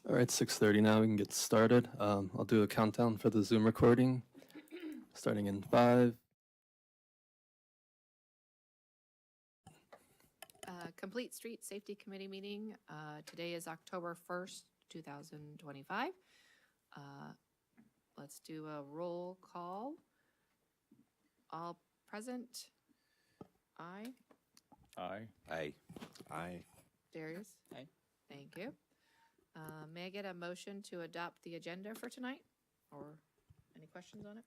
All right, 6:30 now. We can get started. I'll do a countdown for the Zoom recording, starting in 5. Complete Street Safety Committee meeting. Today is October 1st, 2025. Let's do a roll call. All present? Aye. Aye. Aye. Aye. Darius? Aye. Thank you. May I get a motion to adopt the agenda for tonight? Or any questions on it?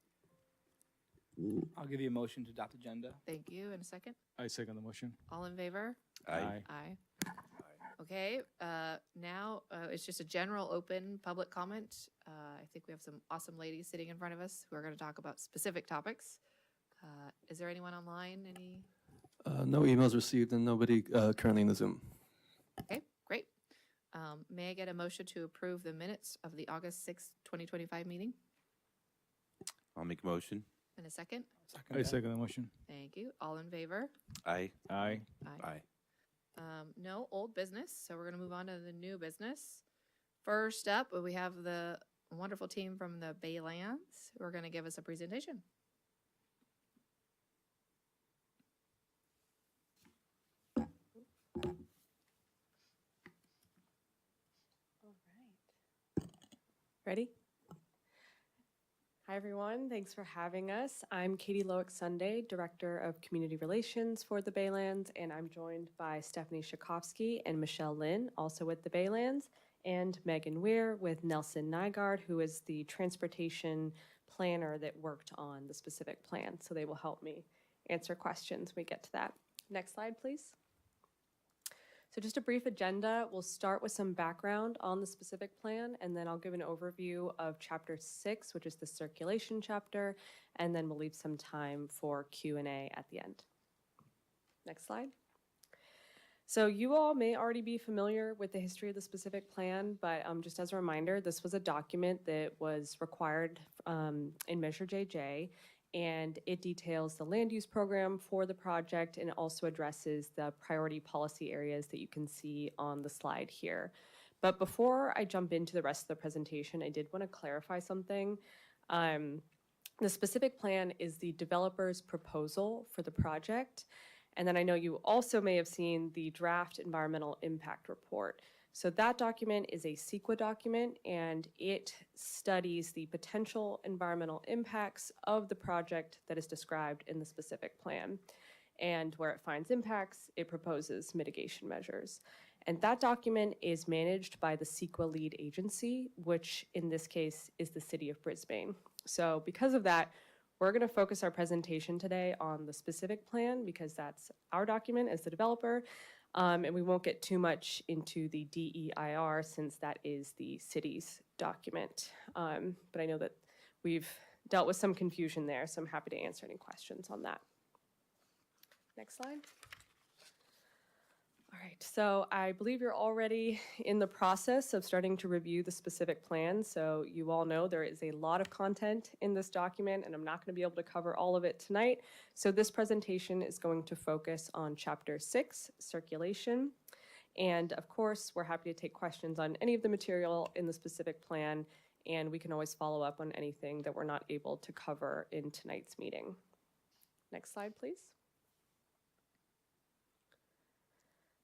I'll give you a motion to adopt agenda. Thank you. In a second. I second the motion. All in favor? Aye. Aye. Okay, now it's just a general open public comment. I think we have some awesome ladies sitting in front of us who are going to talk about specific topics. Is there anyone online? Any? No emails received and nobody currently in the Zoom. Okay, great. May I get a motion to approve the minutes of the August 6th, 2025 meeting? I'll make a motion. In a second. I second the motion. Thank you. All in favor? Aye. Aye. Aye. No old business, so we're going to move on to the new business. First up, we have the wonderful team from the Baylands who are going to give us a presentation. Ready? Hi, everyone. Thanks for having us. I'm Katie Loic-Sunday, Director of Community Relations for the Baylands, and I'm joined by Stephanie Shakovsky and Michelle Lynn, also with the Baylands, and Megan Weir with Nelson Nygaard, who is the transportation planner that worked on the specific plan. So they will help me answer questions when we get to that. Next slide, please. So just a brief agenda. We'll start with some background on the specific plan, and then I'll give an overview of Chapter 6, which is the circulation chapter, and then we'll leave some time for Q&A at the end. Next slide. So you all may already be familiar with the history of the specific plan, but just as a reminder, this was a document that was required in Measure JJ, and it details the land use program for the project and also addresses the priority policy areas that you can see on the slide here. But before I jump into the rest of the presentation, I did want to clarify something. The specific plan is the developer's proposal for the project. And then I know you also may have seen the draft environmental impact report. So that document is a CEQA document, and it studies the potential environmental impacts of the project that is described in the specific plan. And where it finds impacts, it proposes mitigation measures. And that document is managed by the CEQA lead agency, which in this case is the City of Brisbane. So because of that, we're going to focus our presentation today on the specific plan because that's our document as the developer. And we won't get too much into the DEIR since that is the city's document. But I know that we've dealt with some confusion there, so I'm happy to answer any questions on that. Next slide. All right, so I believe you're already in the process of starting to review the specific plan. So you all know there is a lot of content in this document, and I'm not going to be able to cover all of it tonight. So this presentation is going to focus on Chapter 6, circulation. And of course, we're happy to take questions on any of the material in the specific plan, and we can always follow up on anything that we're not able to cover in tonight's meeting. Next slide, please.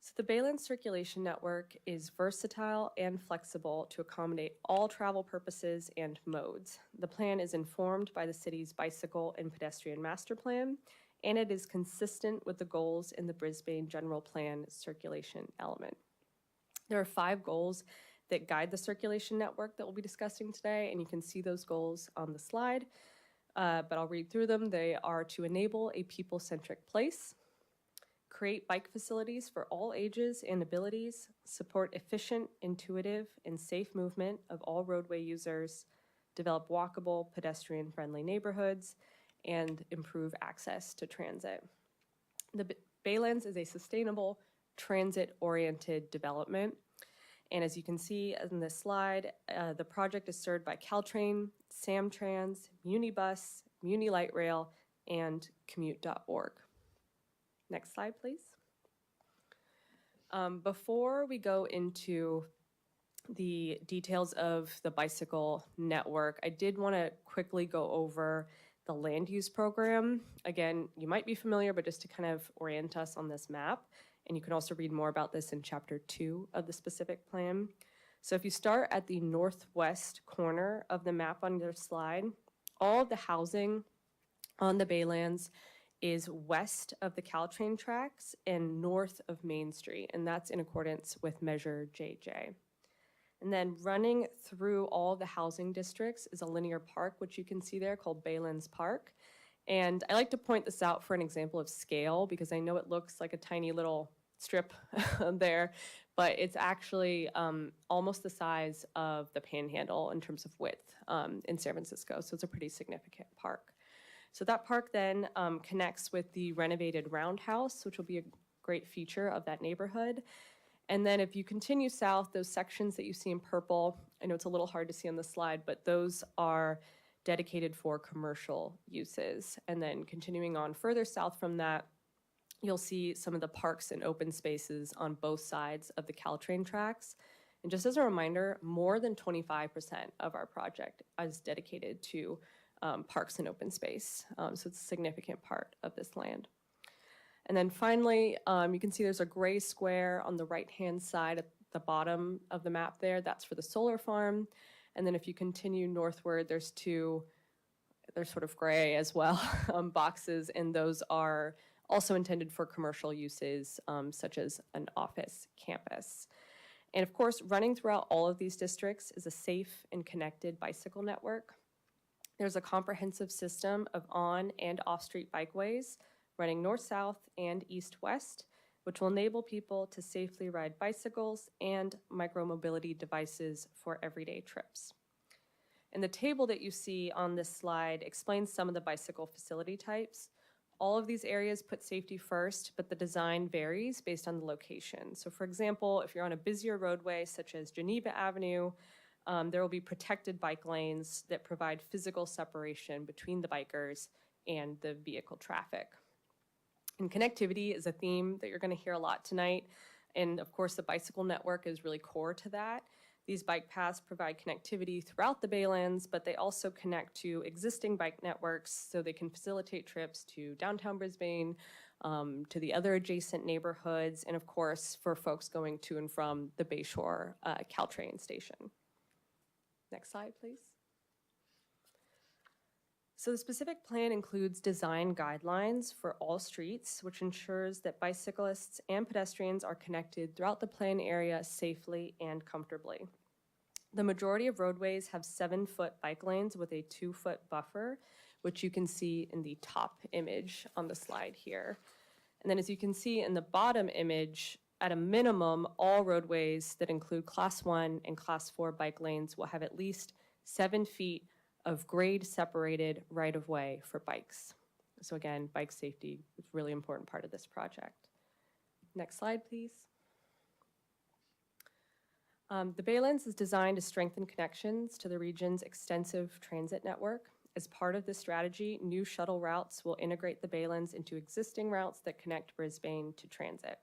So the Baylands Circulation Network is versatile and flexible to accommodate all travel purposes and modes. The plan is informed by the city's bicycle and pedestrian master plan, and it is consistent with the goals in the Brisbane General Plan circulation element. There are 5 goals that guide the circulation network that we'll be discussing today, and you can see those goals on the slide, but I'll read through them. They are to enable a people-centric place, create bike facilities for all ages and abilities, support efficient, intuitive, and safe movement of all roadway users, develop walkable, pedestrian-friendly neighborhoods, and improve access to transit. The Baylands is a sustainable, transit-oriented development. And as you can see in this slide, the project is served by Caltrain, Samtrans, Munibus, Muni Light Rail, and commute.org. Next slide, please. Before we go into the details of the bicycle network, I did want to quickly go over the land use program. Again, you might be familiar, but just to kind of orient us on this map, and you can also read more about this in Chapter 2 of the specific plan. So if you start at the northwest corner of the map on your slide, all of the housing on the Baylands is west of the Caltrain tracks and north of Main Street, and that's in accordance with Measure JJ. And then running through all the housing districts is a linear park, which you can see there, called Baylands Park. And I like to point this out for an example of scale, because I know it looks like a tiny little strip there, but it's actually almost the size of the Panhandle in terms of width in San Francisco. So it's a pretty significant park. So that park then connects with the renovated Roundhouse, which will be a great feature of that neighborhood. And then if you continue south, those sections that you see in purple, I know it's a little hard to see on the slide, but those are dedicated for commercial uses. And then continuing on further south from that, you'll see some of the parks and open spaces on both sides of the Caltrain tracks. And just as a reminder, more than 25% of our project is dedicated to parks and open space. So it's a significant part of this land. And then finally, you can see there's a gray square on the right-hand side at the bottom of the map there. That's for the solar farm. And then if you continue northward, there's two, they're sort of gray as well, boxes, and those are also intended for commercial uses, such as an office campus. And of course, running throughout all of these districts is a safe and connected bicycle network. There's a comprehensive system of on and off-street bikeways running north-south and east-west, which will enable people to safely ride bicycles and micromobility devices for everyday trips. And the table that you see on this slide explains some of the bicycle facility types. All of these areas put safety first, but the design varies based on the location. So for example, if you're on a busier roadway such as Geneva Avenue, there will be protected bike lanes that provide physical separation between the bikers and the vehicle traffic. And connectivity is a theme that you're going to hear a lot tonight. And of course, the bicycle network is really core to that. These bike paths provide connectivity throughout the Baylands, but they also connect to existing bike networks so they can facilitate trips to downtown Brisbane, to the other adjacent neighborhoods, and of course, for folks going to and from the Bayshore Caltrain station. Next slide, please. So the specific plan includes design guidelines for all streets, which ensures that bicyclists and pedestrians are connected throughout the plan area safely and comfortably. The majority of roadways have 7-foot bike lanes with a 2-foot buffer, which you can see in the top image on the slide here. And then as you can see in the bottom image, at a minimum, all roadways that include Class 1 and Class 4 bike lanes will have at least 7 feet of grade-separated right-of-way for bikes. So again, bike safety is a really important part of this project. Next slide, please. The Baylands is designed to strengthen connections to the region's extensive transit network. As part of this strategy, new shuttle routes will integrate the Baylands into existing routes that connect Brisbane to transit.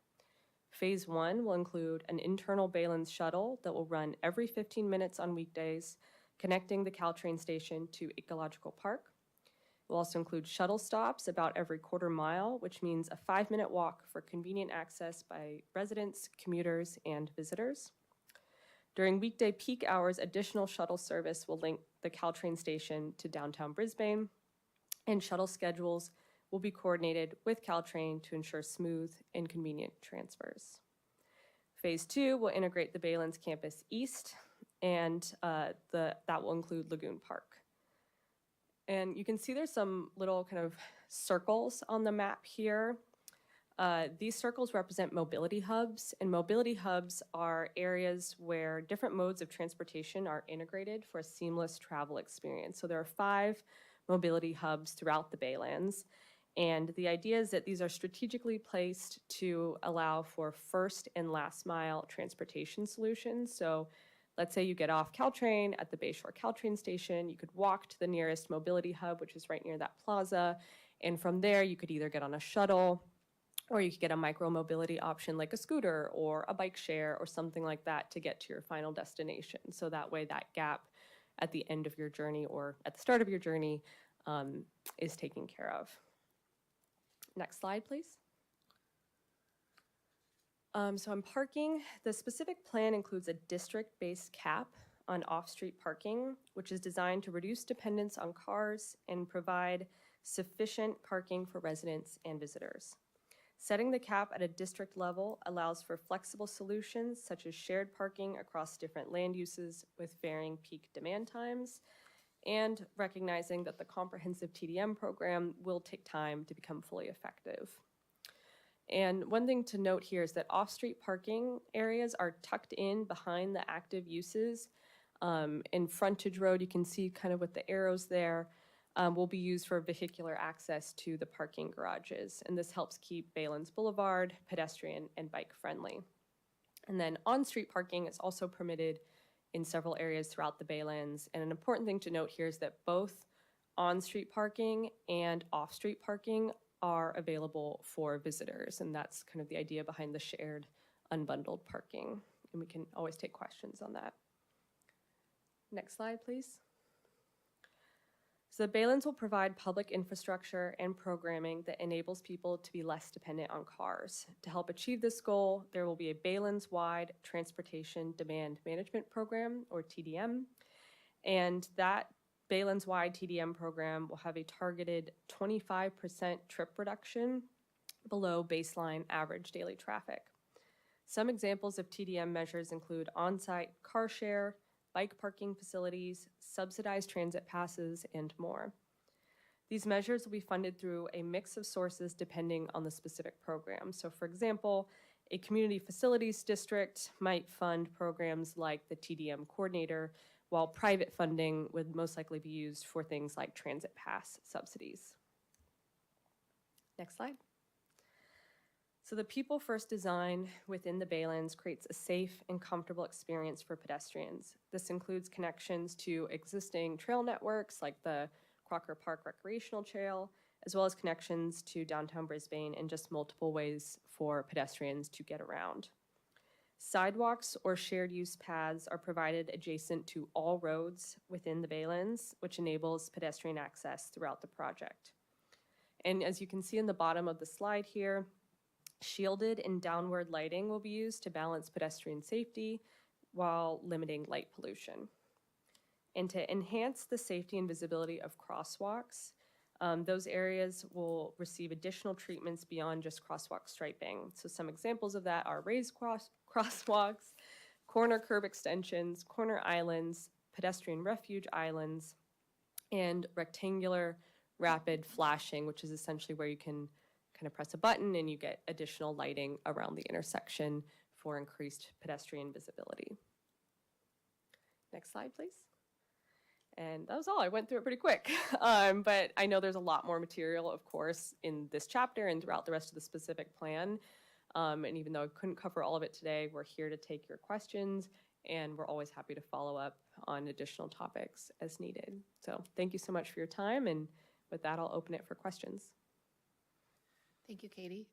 Phase 1 will include an internal Baylands shuttle that will run every 15 minutes on weekdays, connecting the Caltrain station to Ecological Park. It will also include shuttle stops about every quarter mile, which means a 5-minute walk for convenient access by residents, commuters, and visitors. During weekday peak hours, additional shuttle service will link the Caltrain station to downtown Brisbane, and shuttle schedules will be coordinated with Caltrain to ensure smooth and convenient transfers. Phase 2 will integrate the Baylands campus east, and that will include Lagoon Park. And you can see there's some little kind of circles on the map here. These circles represent mobility hubs, and mobility hubs are areas where different modes of transportation are integrated for a seamless travel experience. So there are 5 mobility hubs throughout the Baylands, and the idea is that these are strategically placed to allow for first and last mile transportation solutions. So let's say you get off Caltrain at the Bayshore Caltrain station, you could walk to the nearest mobility hub, which is right near that plaza, and from there you could either get on a shuttle Or you could get a micro-mobility option like a scooter or a bike share or something like that to get to your final destination. So that way that gap at the end of your journey or at the start of your journey is taken care of. Next slide, please. So on parking, the specific plan includes a district-based cap on off-street parking, which is designed to reduce dependence on cars and provide sufficient parking for residents and visitors. Setting the cap at a district level allows for flexible solutions such as shared parking across different land uses with varying peak demand times, and recognizing that the comprehensive TDM program will take time to become fully effective. And one thing to note here is that off-street parking areas are tucked in behind the active uses. In frontage road, you can see kind of with the arrows there, will be used for vehicular access to the parking garages. And this helps keep Baylands Boulevard pedestrian and bike friendly. And then on-street parking is also permitted in several areas throughout the Baylands. And an important thing to note here is that both on-street parking and off-street parking are available for visitors. And that's kind of the idea behind the shared unbundled parking. And we can always take questions on that. Next slide, please. So the Baylands will provide public infrastructure and programming that enables people to be less dependent on cars. To help achieve this goal, there will be a Baylands-wide Transportation Demand Management Program, or TDM, and that Baylands-wide TDM program will have a targeted 25% trip reduction below baseline average daily traffic. Some examples of TDM measures include on-site car share, bike parking facilities, subsidized transit passes, and more. These measures will be funded through a mix of sources depending on the specific program. So for example, a community facilities district might fund programs like the TDM coordinator, while private funding would most likely be used for things like transit pass subsidies. Next slide. So the people-first design within the Baylands creates a safe and comfortable experience for pedestrians. This includes connections to existing trail networks like the Crocker Park Recreational Trail, as well as connections to downtown Brisbane and just multiple ways for pedestrians to get around. Sidewalks or shared use paths are provided adjacent to all roads within the Baylands, which enables pedestrian access throughout the project. And as you can see in the bottom of the slide here, shielded and downward lighting will be used to balance pedestrian safety while limiting light pollution. And to enhance the safety and visibility of crosswalks, those areas will receive additional treatments beyond just crosswalk striping. So some examples of that are raised crosswalks, corner curb extensions, corner islands, pedestrian refuge islands, and rectangular rapid flashing, which is essentially where you can kind of press a button and you get additional lighting around the intersection for increased pedestrian visibility. Next slide, please. And that was all. I went through it pretty quick, but I know there's a lot more material, of course, in this chapter and throughout the rest of the specific plan. And even though I couldn't cover all of it today, we're here to take your questions, and we're always happy to follow up on additional topics as needed. So thank you so much for your time, and with that, I'll open it for questions. Thank you, Katie.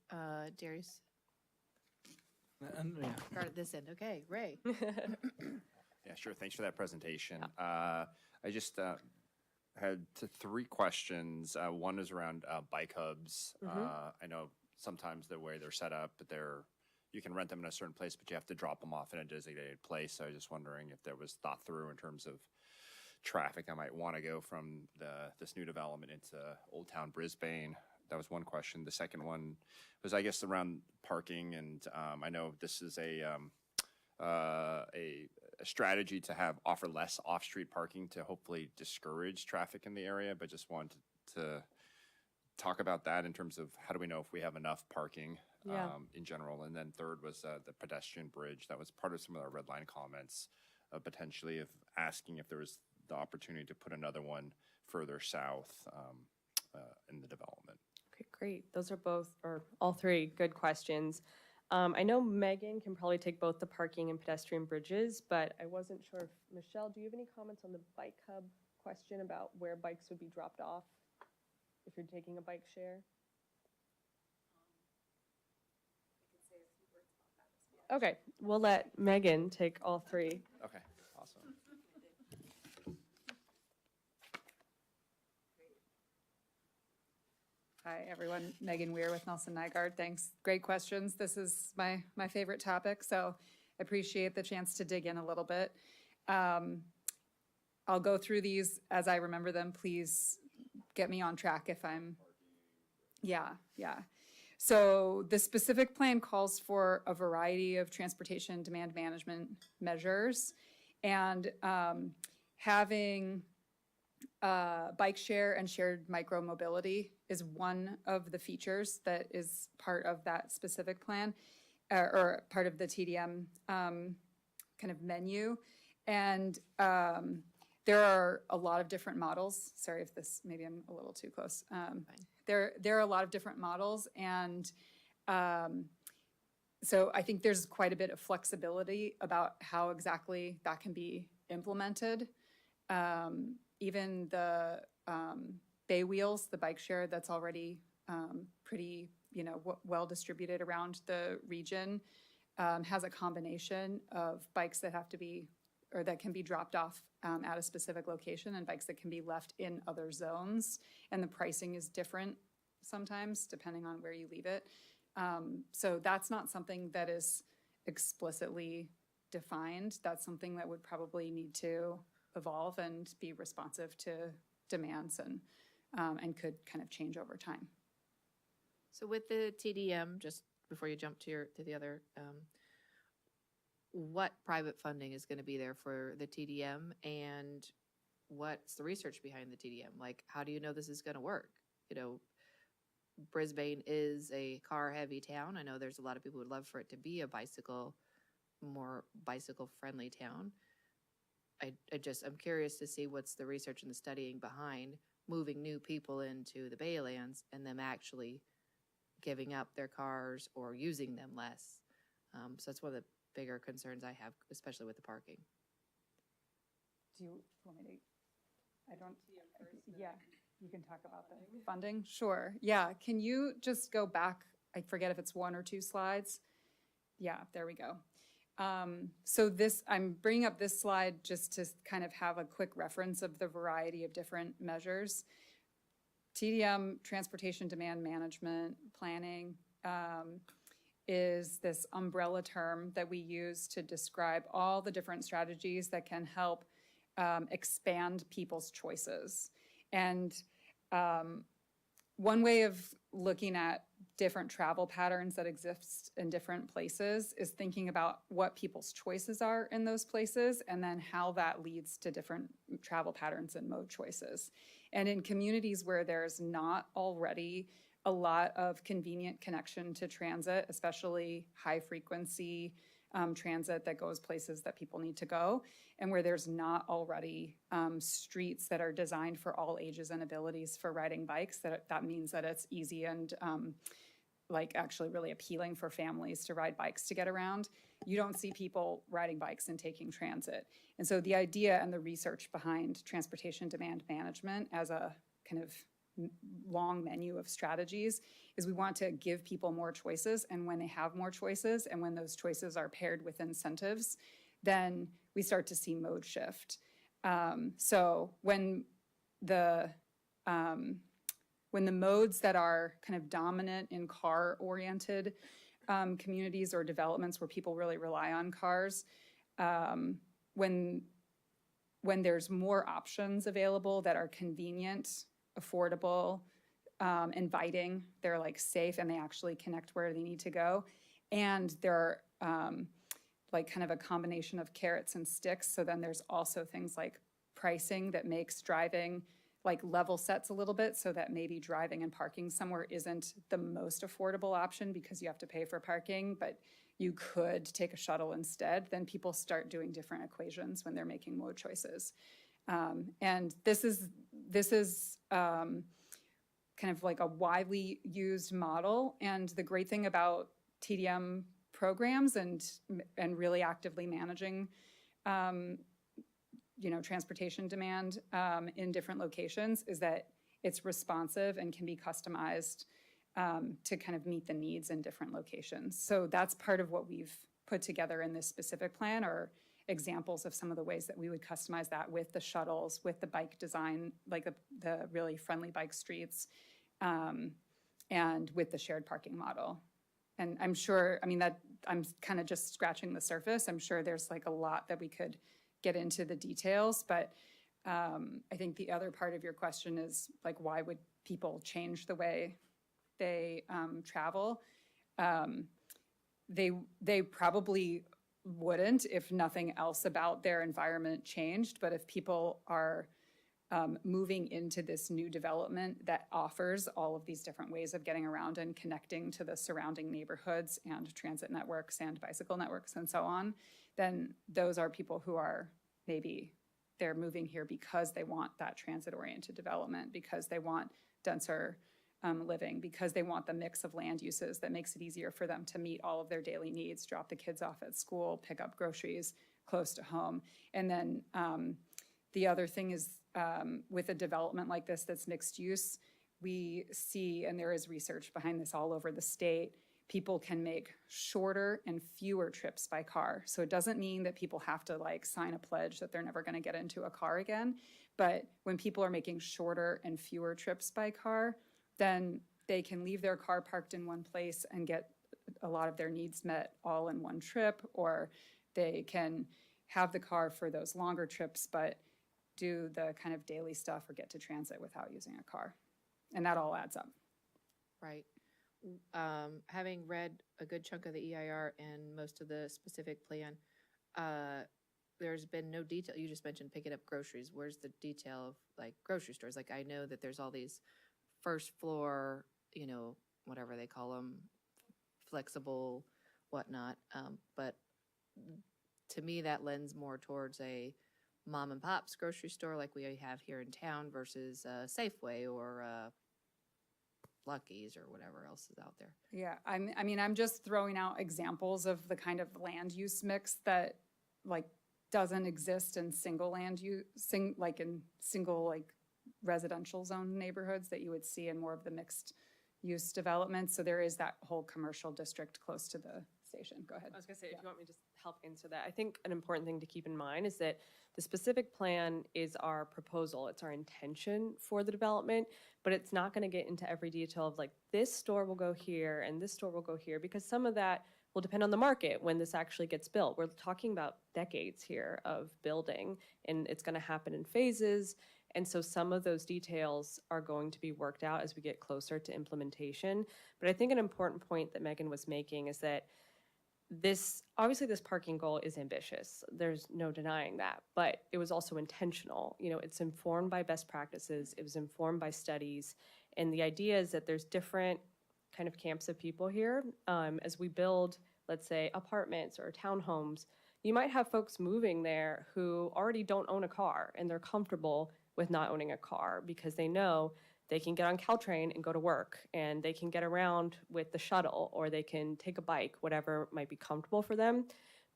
Darius, Yeah. start at this end. Okay, Ray. Yeah, sure. Thanks for that presentation. I just had three questions. One is around bike hubs. I know sometimes the way they're set up, you can rent them in a certain place, but you have to drop them off in a designated place. So I was just wondering if there was thought through in terms of traffic I might want to go from this new development into Old Town Brisbane. That was one question. The second one was, I guess, around parking, and I know this is a strategy to offer less off-street parking to hopefully discourage traffic in the area, but just wanted to talk about that in terms of how do we know if we have enough parking in general. And then third was the pedestrian bridge. That was part of some of our red line comments, potentially of asking if there was the opportunity to put another one further south in the development. Okay, great. Those are all three good questions. I know Megan can probably take both the parking and pedestrian bridges, but I wasn't sure if, Michelle, do you have any comments on the bike hub question about where bikes would be dropped off if you're taking a bike share? Okay, we'll let Megan take all three. Okay, awesome. Hi, everyone. Megan Weir with Nelson Nygaard. Thanks. Great questions. This is my favorite topic, so I appreciate the chance to dig in a little bit. I'll go through these as I remember them. Please get me on track if I'm... Yeah. So the specific plan calls for a variety of transportation demand management measures, and having bike share and shared micromobility is one of the features that is part of that specific plan, or part of the TDM kind of menu. And there are a lot of different models. Sorry if this, maybe I'm a little too close. There are a lot of different models, and so I think there's quite a bit of flexibility about how exactly that can be implemented. Even the Bay Wheels, the bike share that's already pretty, well distributed around the region, has a combination of bikes that have to be, or that can be dropped off at a specific location, and bikes that can be left in other zones. And the pricing is different sometimes depending on where you leave it. So that's not something that is explicitly defined. That's something that would probably need to evolve and be responsive to demands, and could kind of change over time. So with the TDM, just before you jump to the other, what private funding is going to be there for the TDM, and what's the research behind the TDM? Like, how do you know this is going to work? Brisbane is a car-heavy town. I know there's a lot of people who would love for it to be a more bicycle-friendly town. I'm curious to see what's the research and the studying behind moving new people into the Baylands and them actually giving up their cars or using them less. So that's one of the bigger concerns I have, especially with the parking. Do you want me to? Yeah, you can talk about the funding. Sure. Yeah. Can you just go back? I forget if it's one or two slides. Yeah, there we go. So I'm bringing up this slide just to kind of have a quick reference of the variety of different measures. TDM, Transportation Demand Management Planning, is this umbrella term that we use to describe all the different strategies that can help expand people's choices. And one way of looking at different travel patterns that exist in different places is thinking about what people's choices are in those places, and then how that leads to different travel patterns and mode choices. And in communities where there's not already a lot of convenient connection to transit, especially high frequency transit that goes places that people need to go, and where there's not already streets that are designed for all ages and abilities for riding bikes, that means that it's easy and actually really appealing for families to ride bikes to get around. You don't see people riding bikes and taking transit. And so the idea and the research behind transportation demand management as a kind of long menu of strategies is we want to give people more choices, and when they have more choices and when those choices are paired with incentives, then we start to see mode shift. So when the modes that are kind of dominant in car-oriented communities or developments where people really rely on cars, when there's more options available that are convenient, affordable, inviting, they're safe, and they actually connect where they need to go, and they're kind of a combination of carrots and sticks. So then there's also things like pricing that makes driving level sets a little bit, so that maybe driving and parking somewhere isn't the most affordable option because you have to pay for parking, but you could take a shuttle instead. Then people start doing different equations when they're making mode choices. And this is kind of a widely used model. And the great thing about TDM programs and really actively managing transportation demand in different locations is that it's responsive and can be customized to kind of meet the needs in different locations. So that's part of what we've put together in this specific plan are examples of some of the ways that we would customize that with the shuttles, with the bike design, like the really friendly bike streets, and with the shared parking model. And I'm sure, I mean, that I'm kind of just scratching the surface. I'm sure there's like a lot that we could get into the details, but I think the other part of your question is like, why would people change the way they travel? They probably wouldn't if nothing else about their environment changed. But if people are moving into this new development that offers all of these different ways of getting around and connecting to the surrounding neighborhoods and transit networks and bicycle networks and so on, then those are people who are maybe they're moving here because they want that transit-oriented development, because they want denser living, because they want the mix of land uses that makes it easier for them to meet all of their daily needs, drop the kids off at school, pick up groceries close to home. And then the other thing is with a development like this that's mixed use, we see, and there is research behind this all over the state, people can make shorter and fewer trips by car. So it doesn't mean that people have to like sign a pledge that they're never going to get into a car again. But when people are making shorter and fewer trips by car, then they can leave their car parked in one place and get a lot of their needs met all in one trip, or they can have the car for those longer trips, but do the kind of daily stuff or get to transit without using a car. And that all adds up. Right. Having read a good chunk of the EIR and most of the specific plan, there's been no detail. You just mentioned picking up groceries. Where's the detail of like grocery stores? Like I know that there's all these first floor, you know, whatever they call them, flexible, whatnot. But to me, that lends more towards a mom and pop's grocery store like we have here in town versus Safeway or Lucky's or whatever else is out there. Yeah, I mean, I'm just throwing out examples of the kind of land use mix that like doesn't exist in single land use, like in single like residential zone neighborhoods that you would see in more of the mixed use developments. So there is that whole commercial district close to the station. Go ahead. I was going to say, if you want me to just help answer that, I think an important thing to keep in mind is that the specific plan is our proposal. It's our intention for the development, but it's not going to get into every detail of like this store will go here and this store will go here, because some of that will depend on the market when this actually gets built. We're talking about decades here of building, and it's going to happen in phases. And so some of those details are going to be worked out as we get closer to implementation. But I think an important point that Megan was making is that obviously this parking goal is ambitious. There's no denying that, but it was also intentional. You know, it's informed by best practices. It was informed by studies. And the idea is that there's different kind of camps of people here. As we build, let's say, apartments or townhomes, you might have folks moving there who already don't own a car and they're comfortable with not owning a car because they know they can get on Caltrain and go to work, and they can get around with the shuttle, or they can take a bike, whatever might be comfortable for them.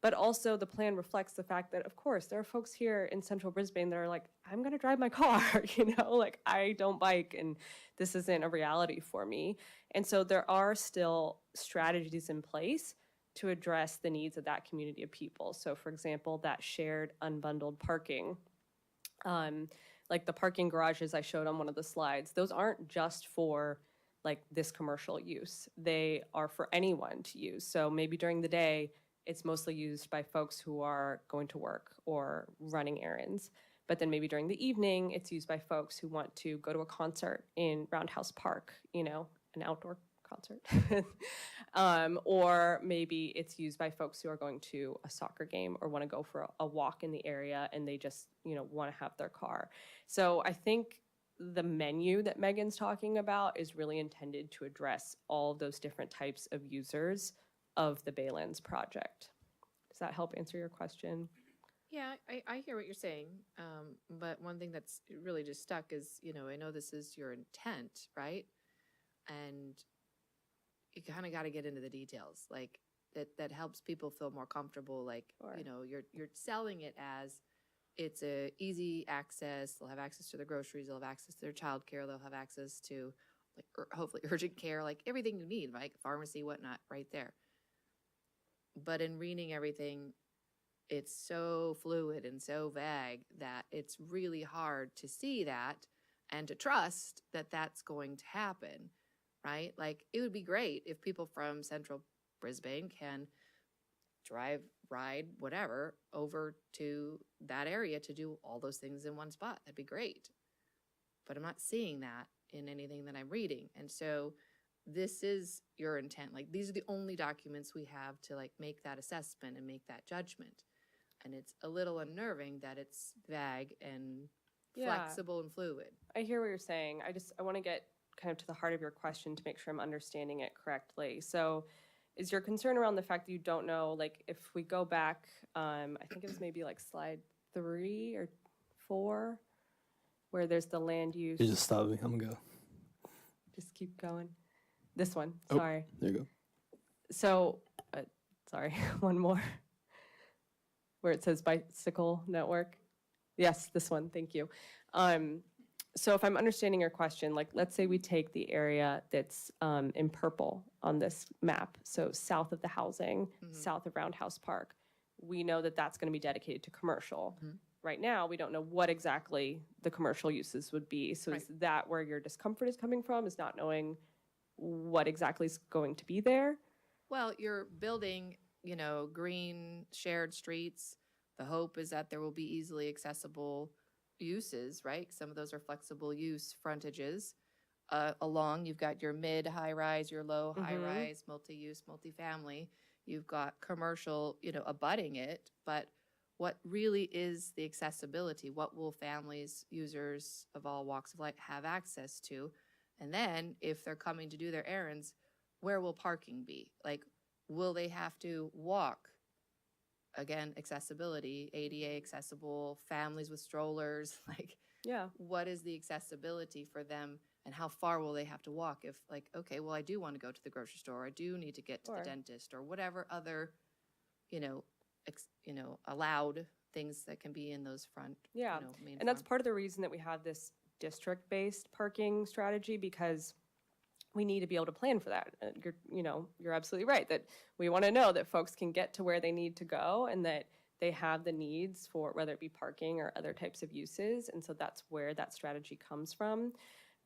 But also the plan reflects the fact that, of course, there are folks here in central Brisbane that are like, I'm going to drive my car, you know, like I don't bike and this isn't a reality for me. And so there are still strategies in place to address the needs of that community of people. So for example, that shared unbundled parking, like the parking garages I showed on one of the slides, those aren't just for like this commercial use. They are for anyone to use. So maybe during the day, it's mostly used by folks who are going to work or running errands. But then maybe during the evening, it's used by folks who want to go to a concert in Roundhouse Park, you know, an outdoor concert. Or maybe it's used by folks who are going to a soccer game or want to go for a walk in the area and they just, you know, want to have their car. So I think the menu that Megan's talking about is really intended to address all of those different types of users of the Baylands project. Does that help answer your question? Yeah, I hear what you're saying. But one thing that's really just stuck is, you know, I know this is your intent, right? And you kind of got to get into the details, like that helps people feel more comfortable. Like, Sure. you know, you're selling it as it's a easy access. They'll have access to their groceries. They'll have access to their childcare. They'll have access to like hopefully urgent care, like everything you need, like pharmacy, whatnot, right there. But in reading everything, it's so fluid and so vague that it's really hard to see that and to trust that that's going to happen, right? Like, it would be great if people from central Brisbane can drive, ride, whatever, over to that area to do all those things in one spot. That'd be great. But I'm not seeing that in anything that I'm reading. And so this is your intent. Like, these are the only documents we have to like make that assessment and make that judgment. And it's a little unnerving that it's vague and Yeah. flexible and fluid. I hear what you're saying. I want to get kind of to the heart of your question to make sure I'm understanding it correctly. So is your concern around the fact that you don't know, like, if we go back, I think it was maybe like slide 3 or 4, where there's the land use. You just stop me. I'm gonna go. Just keep going. This one, Oh. sorry. There you go. So, sorry, one more. Where it says bicycle network. Yes, this one, thank you. So if I'm understanding your question, like, let's say we take the area that's in purple on this map, so south of the housing, south of Roundhouse Park, we know that that's going to be dedicated to commercial. Right now, we don't know what exactly the commercial uses would be. So is that where your discomfort is coming from, is not knowing what exactly is going to be there? Well, you're building, you know, green shared streets. The hope is that there will be easily accessible uses, right? Some of those are flexible use frontages. Along, you've got your mid high rise, your low high rise, multi-use, multifamily. You've got commercial, you know, abutting it. But what really is the accessibility? What will families, users of all walks of life have access to? And then if they're coming to do their errands, where will parking be? Like, will they have to walk? Again, accessibility, ADA accessible, families with strollers, like, Yeah. what is the accessibility for them and how far will they have to walk if, like, okay, well, I do want to go to the grocery store, I do need to get to Sure. the dentist, or whatever other, you know, allowed things that can be in those front, Yeah, main and that's front. part of the reason that we have this district-based parking strategy, because we need to be able to plan for that. You're absolutely right that we want to know that folks can get to where they need to go and that they have the needs for whether it be parking or other types of uses. And so that's where that strategy comes from.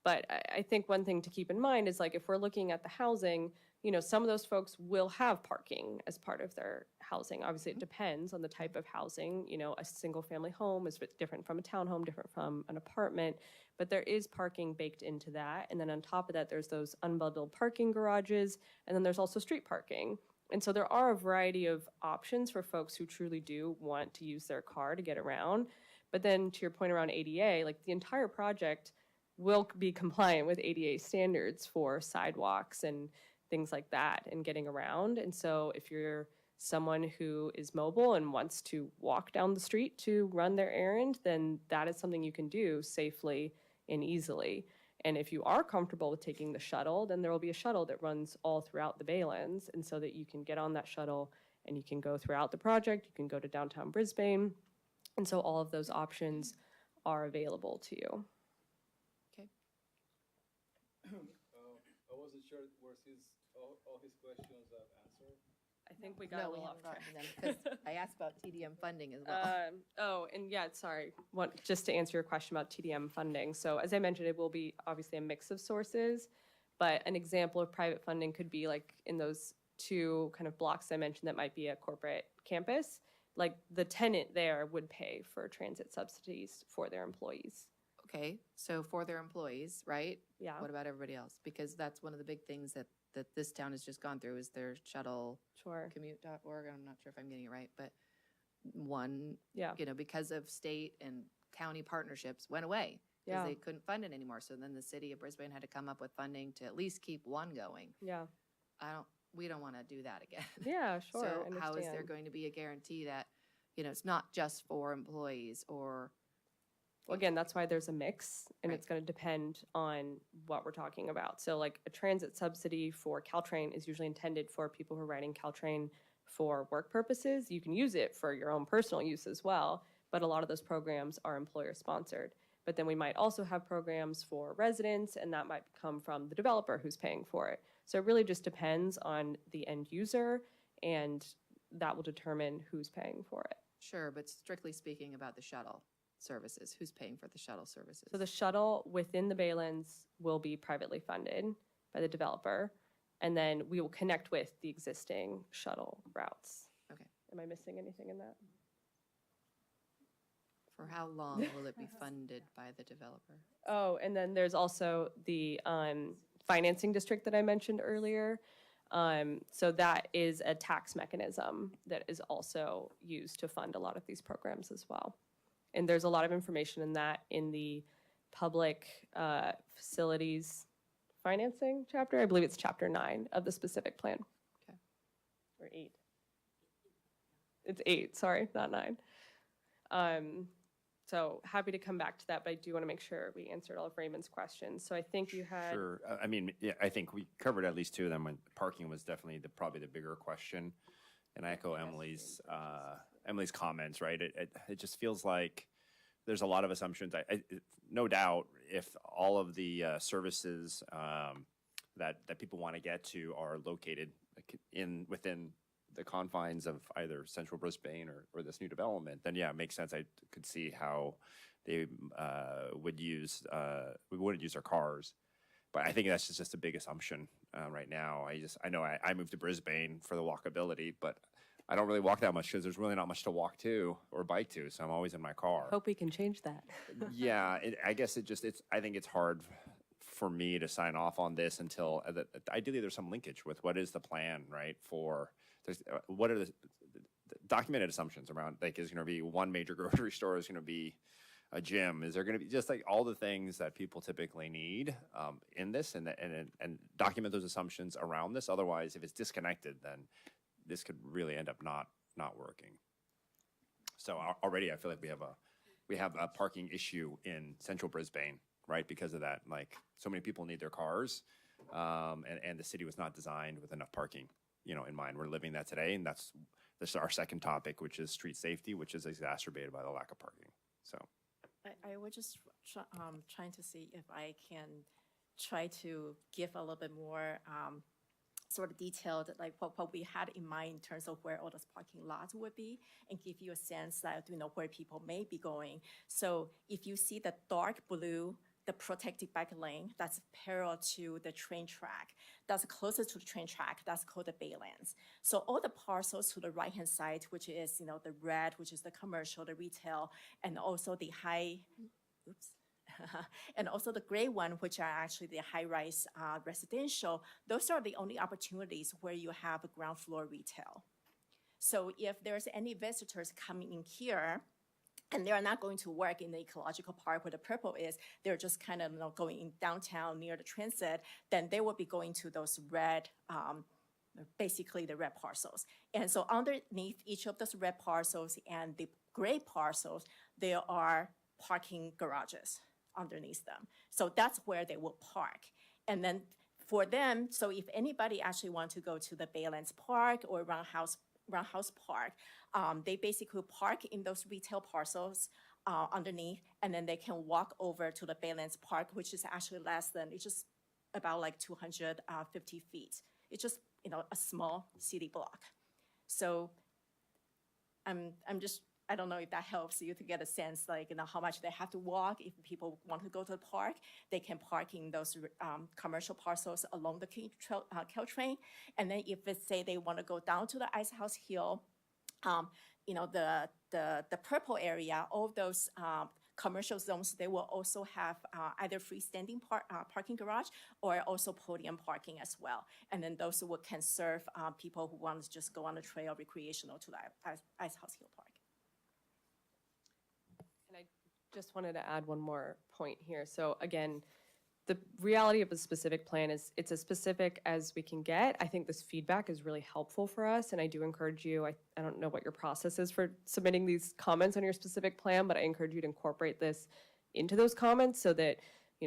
But I think one thing to keep in mind is, like, if we're looking at the housing, some of those folks will have parking as part of their housing. Obviously, it depends on the type of housing. A single family home is different from a townhome, different from an apartment, but there is parking baked into that. And then on top of that, there's those unbundled parking garages, and then there's also street parking. And so there are a variety of options for folks who truly do want to use their car to get around. But then to your point around ADA, like, the entire project will be compliant with ADA standards for sidewalks and things like that and getting around. And so if you're someone who is mobile and wants to walk down the street to run their errand, then that is something you can do safely and easily. And if you are comfortable with taking the shuttle, then there will be a shuttle that runs all throughout the Baylands, and so that you can get on that shuttle and you can go throughout the project, you can go to downtown Brisbane. And so all of those options are available to you. I wasn't sure were all his questions answered. I think we got a No, we little off haven't gotten track. to them, because I asked about TDM funding as well. And yeah, sorry. Just to answer your question about TDM funding. So as I mentioned, it will be obviously a mix of sources, but an example of private funding could be like in those two kind of blocks I mentioned that might be a corporate campus. Like, the tenant there would pay for transit subsidies for their employees. Okay, so for their employees, right? Yeah. What about everybody else? Because that's one of the big things that this town has just gone through is their shuttle Sure. commute.org. I'm not sure if I'm getting it right, but one, Yeah. because of state and county partnerships went away because Yeah. they couldn't fund it anymore. So then the city of Brisbane had to come up with funding to at least keep one going. Yeah. We don't want to do that again. Yeah, sure. I So how is there understand. going to be a guarantee that, it's not just for employees or, Well, again, that's why there's a mix, and Right. it's going to depend on what we're talking about. So, like, a transit subsidy for Caltrain is usually intended for people who are riding Caltrain for work purposes. You can use it for your own personal use as well, but a lot of those programs are employer-sponsored. But then we might also have programs for residents, and that might come from the developer who's paying for it. So it really just depends on the end user and that will determine who's paying for it. Sure, but strictly speaking about the shuttle services, who's paying for the shuttle services? So the shuttle within the Baylands will be privately funded by the developer, and then we will connect with the existing shuttle routes. Okay. Am I missing anything in that? For how long will it be funded by the developer? Oh, and then there's also the financing district that I mentioned earlier. So that is a tax mechanism that is also used to fund a lot of these programs as well. And there's a lot of information in that in the public facilities financing chapter. I believe it's chapter 9 of the specific plan. Okay. Or 8. It's 8, sorry, not 9. So happy to come back to that, but I do want to make sure we answered all of Raymond's questions. So I think you had. Sure. I mean, yeah, I think we covered at least two of them. When parking was definitely probably the bigger question, and I echo Emily's comments. Right. It just feels like there's a lot of assumptions. No doubt, if all of the services that people want to get to are located within the confines of either central Brisbane or this new development, then yeah, it makes sense. I could see how they wouldn't use their cars. But I think that's just a big assumption right now. I know I moved to Brisbane for the walkability, but I don't really walk that much because there's really not much to walk to or bike to, so I'm always in my car. Hope we can change that. Yeah, I guess I think it's hard for me to sign off on this until ideally there's some linkage with what is the plan, right? What are the documented assumptions around, like, is going to be one major grocery store, is going to be a gym, is there going to be just like all the things that people typically need in this, and document those assumptions around this. Otherwise, if it's disconnected, then this could really end up not working. So already I feel like we have a parking issue in central Brisbane, right? Because of that, like, so many people need their cars, and the city was not designed with enough parking, in mind. We're living that today, and this is our second topic, which is street safety, which is exacerbated by the lack of parking. So I was just trying to see if I can try to give a little bit more sort of detailed, like what we had in mind in terms of where all those parking lots would be, and give you a sense that, where people may be going. So if you see the dark blue, the protected bike lane, that's parallel to the train track, that's closest to the train track, that's called the Baylands. So all the parcels to the right-hand side, which is, the red, which is the commercial, the retail, and also the and also the gray one, which are actually the high-rise residential, those are the only opportunities where you have a ground floor retail. So if there's any visitors coming in here, and they're not going to work in the ecological park where the purple is, they're just kind of going in downtown near the transit, then they will be going to those red, basically the red parcels. And so underneath each of those red parcels and the gray parcels, there are parking garages underneath them. So that's where they will park. And then for them, so if anybody actually wants to go to the Baylands Park or Roundhouse Park, they basically park in those retail parcels underneath, and then they can walk over to the Baylands Park, which is actually it's just about like 250 feet. It's just, a small city block. So I don't know if that helps you to get a sense, like, how much they have to walk. If people want to go to the park, they can park in those commercial parcels along the Caltrain. And then if let's say they want to go down to the Ice House Hill, the purple area, all of those commercial zones, they will also have either freestanding parking garage or also podium parking as well. And then those can serve people who want to just go on a trail recreational to the Ice House Hill Park. And I just wanted to add one more point here. So again, the reality of a specific plan is it's as specific as we can get. I think this feedback is really helpful for us, and I do encourage you, I don't know what your process is for submitting these comments on your specific plan, but I encourage you to incorporate this into those comments so that,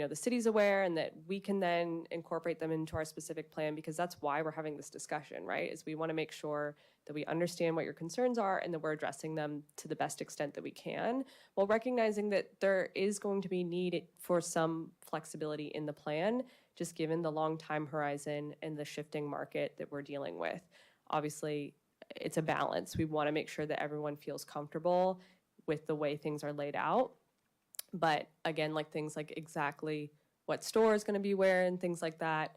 the city's aware and that we can then incorporate them into our specific plan, because that's why we're having this discussion, right? Is we want to make sure that we understand what your concerns are and that we're addressing them to the best extent that we can, while recognizing that there is going to be need for some flexibility in the plan, just given the long time horizon and the shifting market that we're dealing with. Obviously, it's a balance. We want to make sure that everyone feels comfortable with the way things are laid out. But again, like things like exactly what store is going to be where and things like that,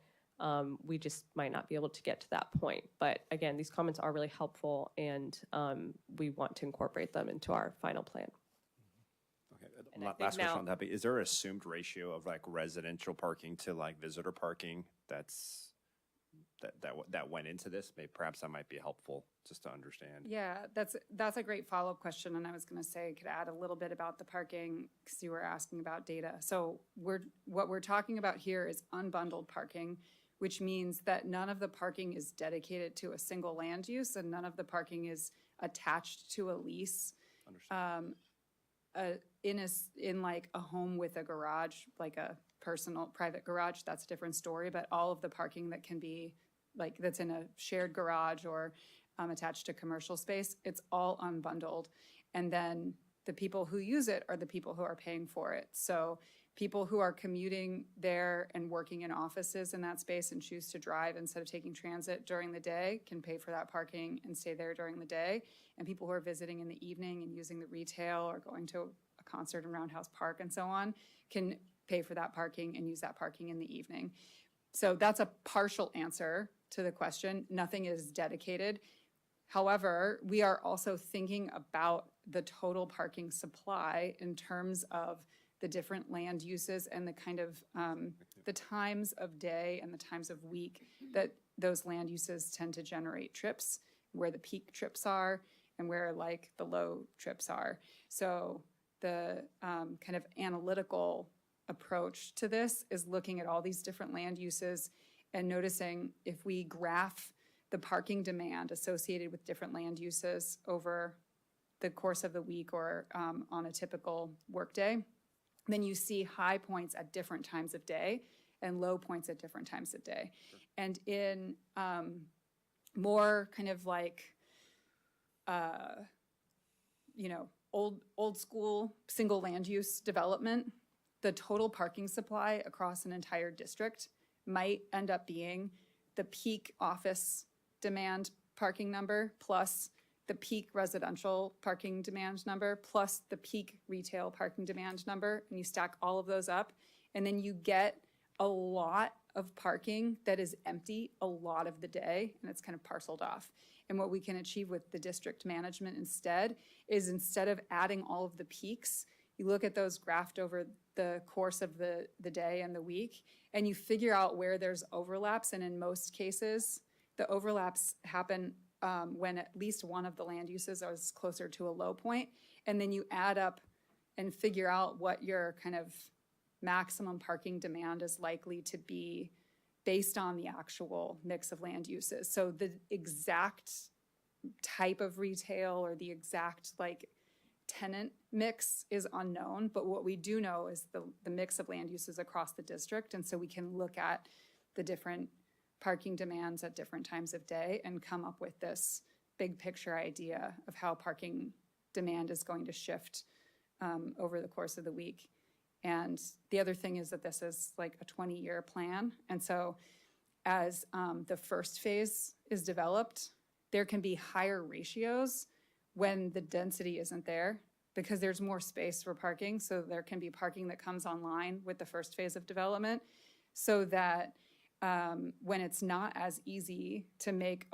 we just might not be able to get to that point. But again, these comments are really helpful, and we want to incorporate them into our final plan. Okay. And I think Last question now- on that. Is there an assumed ratio of like residential parking to like visitor parking that went into this? Maybe perhaps that might be helpful just to understand. Yeah, that's a great follow-up question, and I was going to say, could add a little bit about the parking, because you were asking about data. So what we're talking about here is unbundled parking, which means that none of the parking is dedicated to a single land use, and none of the parking is attached to a lease. Understood. In like a home with a garage, like a personal private garage, that's a different story. But all of the parking that can be like that's in a shared garage or attached to commercial space, it's all unbundled. And then the people who use it are the people who are paying for it. So people who are commuting there and working in offices in that space and choose to drive instead of taking transit during the day can pay for that parking and stay there during the day. And people who are visiting in the evening and using the retail or going to a concert in Roundhouse Park and so on can pay for that parking and use that parking in the evening. So that's a partial answer to the question. Nothing is dedicated. However, we are also thinking about the total parking supply in terms of the different land uses and the kind of the times of day and the times of week that those land uses tend to generate trips, where the peak trips are and where like the low trips are. So the kind of analytical approach to this is looking at all these different land uses and noticing if we graph the parking demand associated with different land uses over the course of the week or on a typical workday, then you see high points at different times of day and low points at different times of day. Sure. And in more kind of like, old school single land use development, the total parking supply across an entire district might end up being the peak office demand parking number plus the peak residential parking demand number plus the peak retail parking demand number, and you stack all of those up, and then you get a lot of parking that is empty a lot of the day, and it's kind of parceled off. And what we can achieve with the district management instead is, instead of adding all of the peaks, you look at those graphed over the course of the day and the week, and you figure out where there's overlaps. And in most cases, the overlaps happen when at least one of the land uses is closer to a low point. And then you add up and figure out what your kind of maximum parking demand is likely to be based on the actual mix of land uses. So the exact type of retail or the exact like tenant mix is unknown, but what we do know is the mix of land uses across the district. And so we can look at the different parking demands at different times of day and come up with this big picture idea of how parking demand is going to shift over the course of the week. And the other thing is that this is like a 20-year plan. And so as the first phase is developed, there can be higher ratios when the density isn't there because there's more space for parking. So there can be parking that comes online with the first phase of development so that when it's not as easy to make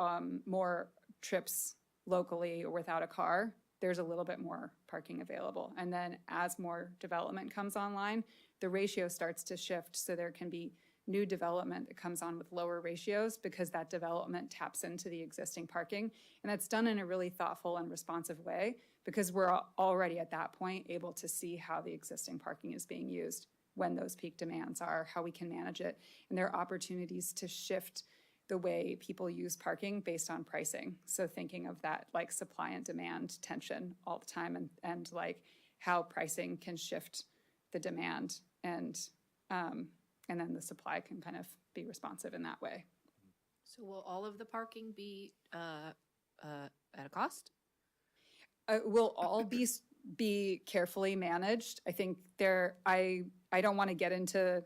more trips locally or without a car, there's a little bit more parking available. And then as more development comes online, the ratio starts to shift. So there can be new development that comes on with lower ratios because that development taps into the existing parking. And that's done in a really thoughtful and responsive way because we're already at that point able to see how the existing parking is being used, when those peak demands are, how we can manage it. And there are opportunities to shift the way people use parking based on pricing. So thinking of that like supply and demand tension all the time and like how pricing can shift the demand and then the supply can kind of be responsive in that way. So will all of the parking be at a cost? Will all be carefully managed. I think I don't want to get into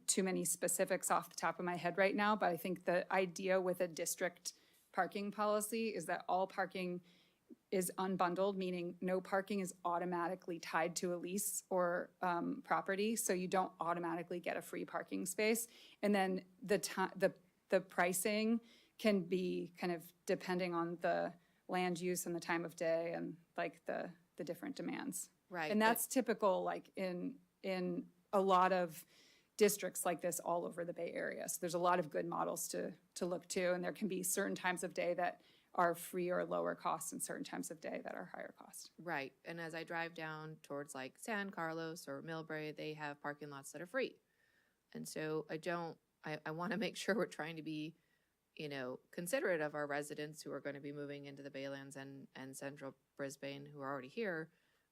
too many specifics off the top of my head right now, but I think the idea with a district parking policy is that all parking is unbundled, meaning no parking is automatically tied to a lease or property, so you don't automatically get a free parking space. And then the pricing can be kind of depending on the land use and the time of day and like the different demands. Right. And that's typical like in a lot of districts like this all over the Bay Area. So there's a lot of good models to look to, and there can be certain times of day that are free or lower cost and certain times of day that are higher cost. Right. And as I drive down towards like San Carlos or Millbrae, they have parking lots that are free. And so I want to make sure we're trying to be, considerate of our residents who are going to be moving into the Baylands and central Brisbane who are already here,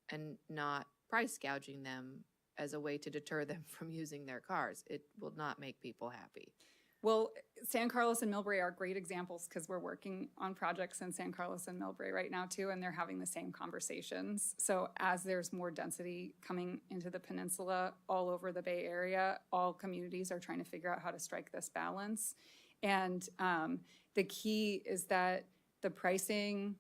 and not price gouging them as a way to deter them from using their cars. It will not make people happy. Well, San Carlos and Millbrae are great examples because we're working on projects in San Carlos and Millbrae right now too, and they're having the same conversations. So as there's more density coming into the peninsula all over the Bay Area, all communities are trying to figure out how to strike this balance. And the key is that the pricing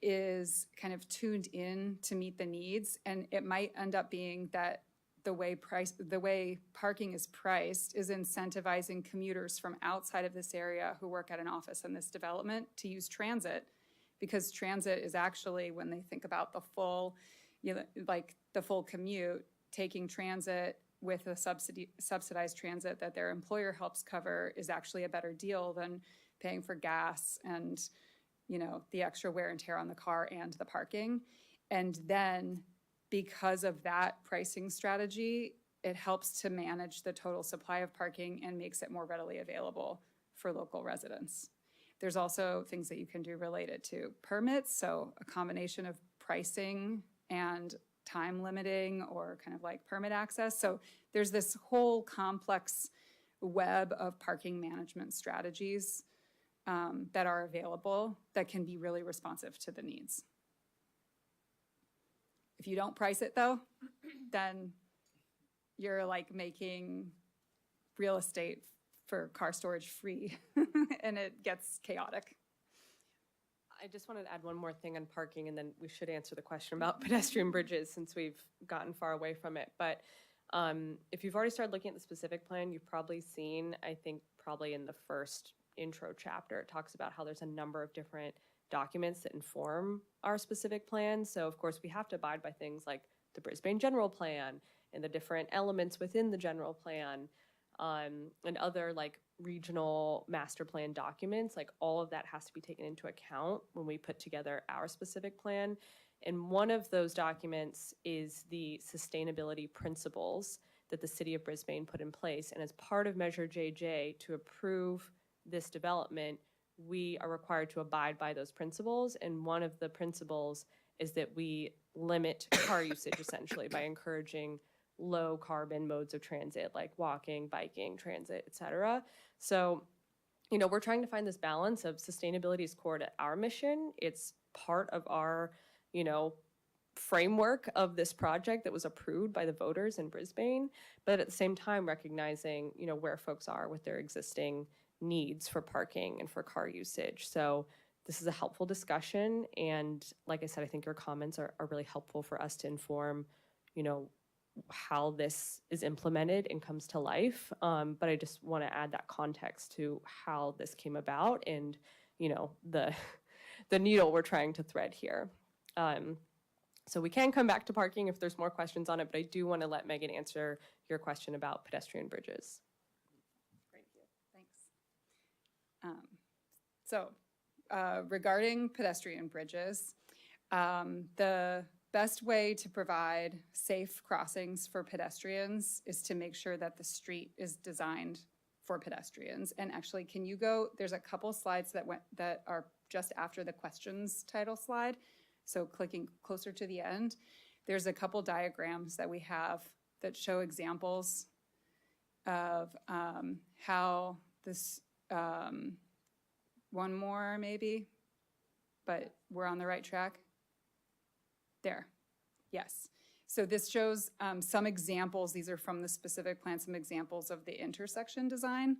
is kind of tuned in to meet the needs, and it might end up being that the way parking is priced is incentivizing commuters from outside of this area who work at an office in this development to use transit, because transit is actually, when they think about the full, like the full commute, taking transit with a subsidized transit that their employer helps cover is actually a better deal than paying for gas and, the extra wear and tear on the car and the parking. And then because of that pricing strategy, it helps to manage the total supply of parking and makes it more readily available for local residents. There's also things that you can do related to permits, so a combination of pricing and time limiting or kind of like permit access. So there's this whole complex web of parking management strategies that are available that can be really responsive to the needs. If you don't price it though, then you're like making real estate for car storage free and it gets chaotic. I just wanted to add one more thing on parking, and then we should answer the question about pedestrian bridges since we've gotten far away from it. But if you've already started looking at the specific plan, you've probably seen, I think probably in the first intro chapter, it talks about how there's a number of different documents that inform our specific plan. So of course we have to abide by things like the Brisbane general plan and the different elements within the general plan, and other like regional master plan documents. Like all of that has to be taken into account when we put together our specific plan. And one of those documents is the sustainability principles that the City of Brisbane put in place. And as part of Measure JJ, to approve this development, we are required to abide by those principles. And one of the principles is that we limit car usage essentially by encouraging low carbon modes of transit like walking, biking, transit, et cetera. So, we're trying to find this balance of sustainability is core to our mission. It's part of our, framework of this project that was approved by the voters in Brisbane, but at the same time recognizing, where folks are with their existing needs for parking and for car usage. So this is a helpful discussion. And like I said, I think your comments are really helpful for us to inform, how this is implemented and comes to life. But I just want to add that context to how this came about and, the needle we're trying to thread here. So we can come back to parking if there's more questions on it, but I do want to let Megan answer your question about pedestrian bridges. So regarding pedestrian bridges, the best way to provide safe crossings for pedestrians is to make sure that the street is designed for pedestrians. And actually, can you go, there's a couple slides that are just after the questions title slide. So clicking closer to the end, there's a couple diagrams that we have that show examples of how this, one more maybe, but we're on the right track. There, yes. So this shows some examples, these are from the specific plan, some examples of the intersection design.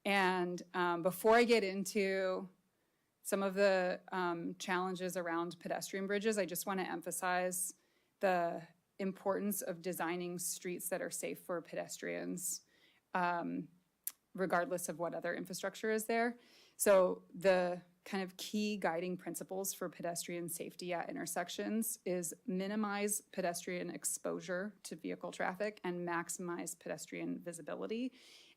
And before I get into some of the challenges around pedestrian bridges, I just want to emphasize the importance of designing streets that are safe for pedestrians, regardless of what other infrastructure is there. So the kind of key guiding principles for pedestrian safety at intersections is minimize pedestrian exposure to vehicle traffic and maximize pedestrian visibility.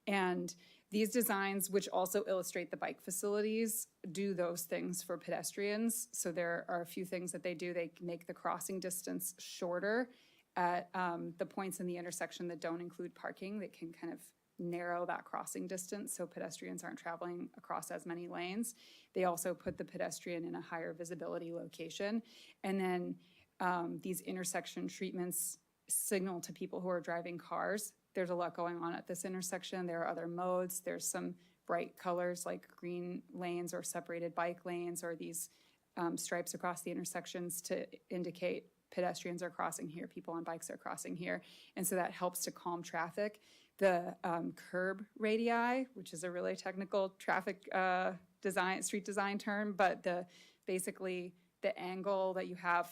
And these designs, which also illustrate the bike facilities, do those things for pedestrians. So there are a few things that they do. They make the crossing distance shorter at the points in the intersection that don't include parking. They can kind of narrow that crossing distance so pedestrians aren't traveling across as many lanes. They also put the pedestrian in a higher visibility location. And then these intersection treatments signal to people who are driving cars. There's a lot going on at this intersection. There are other modes. There's some bright colors like green lanes or separated bike lanes, or these stripes across the intersections to indicate pedestrians are crossing here, people on bikes are crossing here. And so that helps to calm traffic. The curb radii, which is a really technical traffic street design term, but basically the angle that you have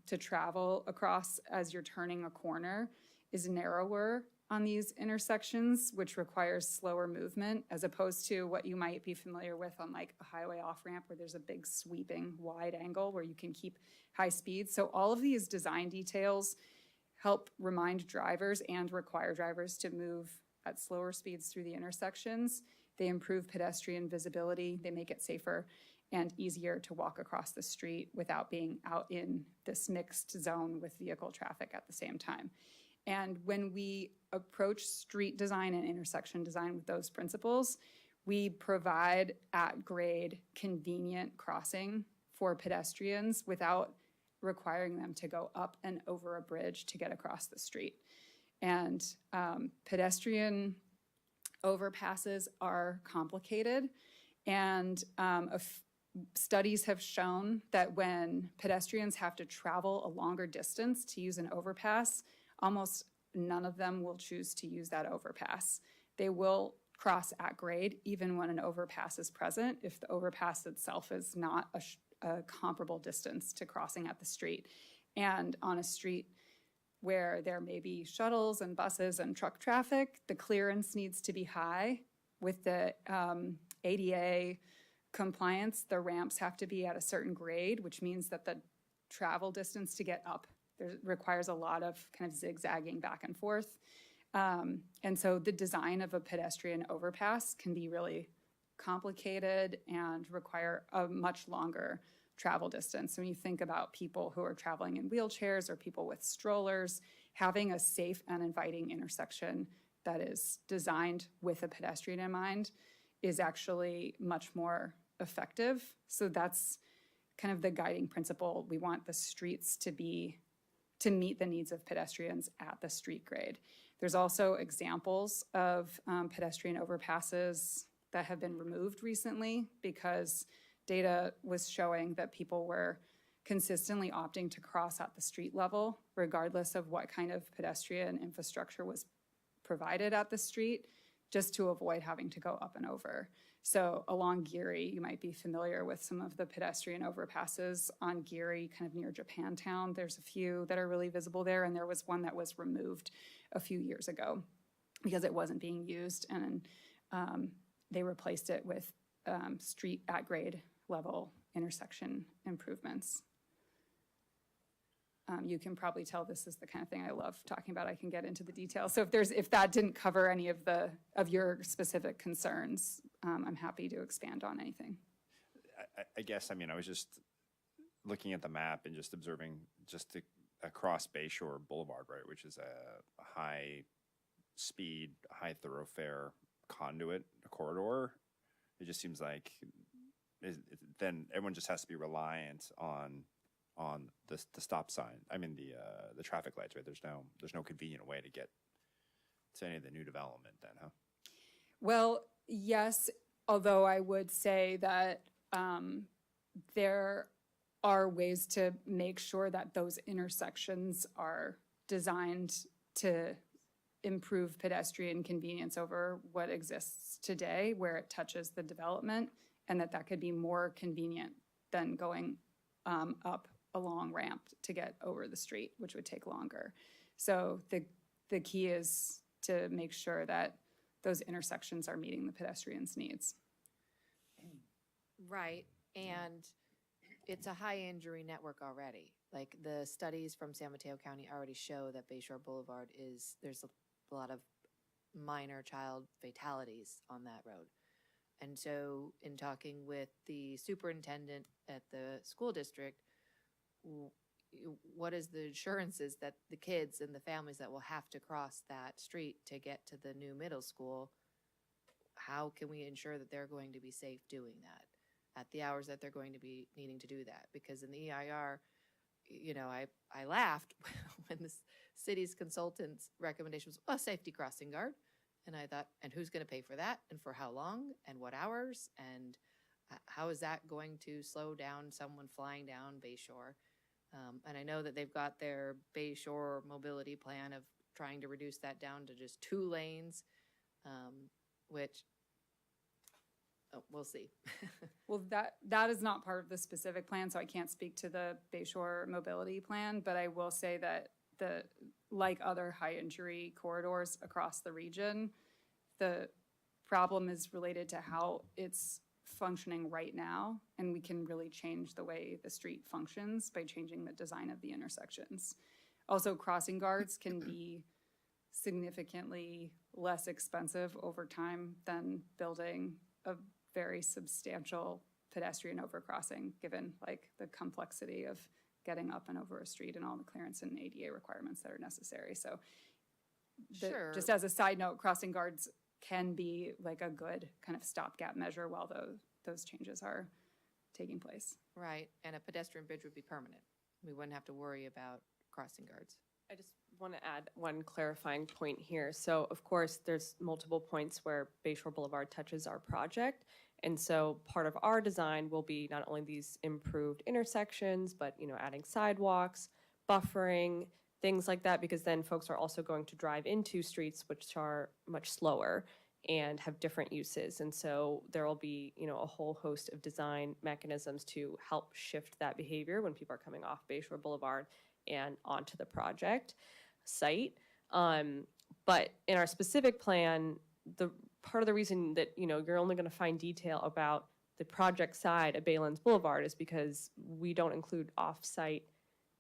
to travel across as you're turning a corner is narrower on these intersections, which requires slower movement, as opposed to what you might be familiar with on like a highway off-ramp where there's a big sweeping wide angle where you can keep high speeds. So all of these design details help remind drivers and require drivers to move at slower speeds through the intersections. They improve pedestrian visibility. They make it safer and easier to walk across the street without being out in this mixed zone with vehicle traffic at the same time. And when we approach street design and intersection design with those principles, we provide at-grade, convenient crossing for pedestrians without requiring them to go up and over a bridge to get across the street. And pedestrian overpasses are complicated, and studies have shown that when pedestrians have to travel a longer distance to use an overpass, almost none of them will choose to use that overpass. They will cross at grade even when an overpass is present if the overpass itself is not a comparable distance to crossing at the street. And on a street where there may be shuttles and buses and truck traffic, the clearance needs to be high. With the ADA compliance, the ramps have to be at a certain grade, which means that the travel distance to get up requires a lot of kind of zigzagging back and forth. And so the design of a pedestrian overpass can be really complicated and require a much longer travel distance. So when you think about people who are traveling in wheelchairs or people with strollers, having a safe and inviting intersection that is designed with a pedestrian in mind is actually much more effective. So that's kind of the guiding principle. We want the streets to meet the needs of pedestrians at the street grade. There's also examples of pedestrian overpasses that have been removed recently because data was showing that people were consistently opting to cross at the street level, regardless of what kind of pedestrian infrastructure was provided at the street, just to avoid having to go up and over. So along Geary, you might be familiar with some of the pedestrian overpasses on Geary, kind of near Japantown. There's a few that are really visible there, and there was one that was removed a few years ago because it wasn't being used, and they replaced it with street at grade level intersection improvements. You can probably tell this is the kind of thing I love talking about. I can get into the details. So if that didn't cover any of your specific concerns, I'm happy to expand on anything. I guess, I mean, I was just looking at the map and just observing just across Bayshore Boulevard, right, which is a high speed, high thoroughfare conduit, a corridor. It just seems like then everyone just has to be reliant on the stop sign. I mean the traffic lights, right? There's no convenient way to get to any of the new development then, huh? Well, yes, although I would say that there are ways to make sure that those intersections are designed to improve pedestrian convenience over what exists today where it touches the development, and that could be more convenient than going up a long ramp to get over the street, which would take longer. So the key is to make sure that those intersections are meeting the pedestrians' needs. Right, and it's a high injury network already. Like the studies from San Mateo County already show that Bayshore Boulevard there's a lot of minor child fatalities on that road. And so in talking with the superintendent at the school district, what is the assurances that the kids and the families that will have to cross that street to get to the new middle school, how can we ensure that they're going to be safe doing that at the hours that they're going to be needing to do that? Because in the EIR, you know, I laughed when the city's consultant's recommendation was a safety crossing guard. And I thought, and who's going to pay for that? And for how long? And what hours? And how is that going to slow down someone flying down Bayshore? And I know that they've got their Bayshore mobility plan of trying to reduce that down to just 2 lanes, which we'll see. Well, that is not part of the specific plan, so I can't speak to the Bayshore mobility plan, but I will say that like other high injury corridors across the region, the problem is related to how it's functioning right now, and we can really change the way the street functions by changing the design of the intersections. Also, crossing guards can be significantly less expensive over time than building a very substantial pedestrian overcrossing, given like the complexity of getting up and over a street and all the clearance and ADA requirements that are necessary. So Sure. just as a side note, crossing guards can be like a good kind of stopgap measure while those changes are taking place. Right, and a pedestrian bridge would be permanent. We wouldn't have to worry about crossing guards. I just want to add one clarifying point here. So, of course, there's multiple points where Bayshore Boulevard touches our project. And so part of our design will be not only these improved intersections, but, you know, adding sidewalks, buffering, things like that, because then folks are also going to drive into streets which are much slower and have different uses. And so there will be, you know, a whole host of design mechanisms to help shift that behavior when people are coming off Bayshore Boulevard and onto the project site. But in our specific plan, the part of the reason that, you know, you're only going to find detail about the project side of Baylands Boulevard is because we don't include off-site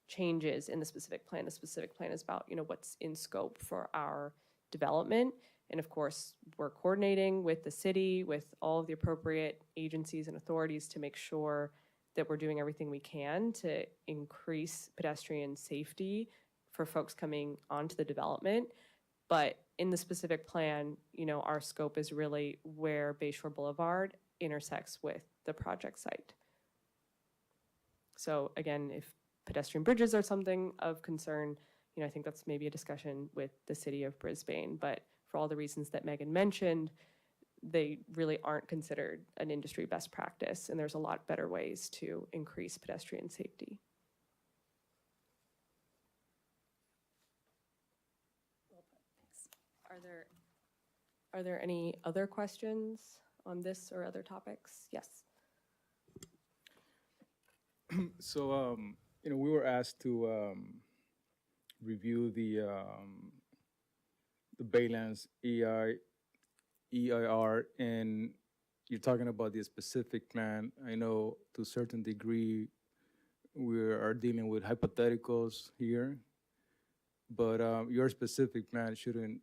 changes in the specific plan. The specific plan is about, you know, what's in scope for our development. And of course, we're coordinating with the city, with all of the appropriate agencies and authorities to make sure that we're doing everything we can to increase pedestrian safety for folks coming onto the development. But in the specific plan, you know, our scope is really where Bayshore Boulevard intersects with the project site. So again, if pedestrian bridges are something of concern, you know, I think that's maybe a discussion with the city of Brisbane. But for all the reasons that Megan mentioned, they really aren't considered an industry best practice, and there's a lot better ways to increase pedestrian safety. Are there any other questions on this or other topics? Yes. So, you know, we were asked to review the Baylands EIR, and you're talking about the specific plan. I know to a certain degree we are dealing with hypotheticals here, but your specific plan shouldn't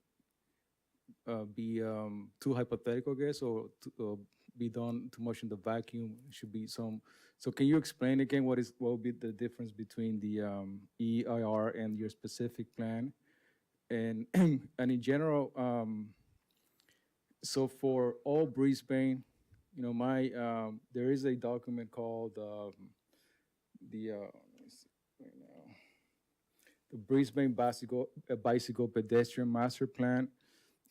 be too hypothetical, I guess, or be done too much in the vacuum. It should be some. So can you explain again what will be the difference between the EIR and your specific plan, and and in general, so for all Brisbane, you know, there is a document called let me see right now, the Brisbane Bicycle Pedestrian Master Plan.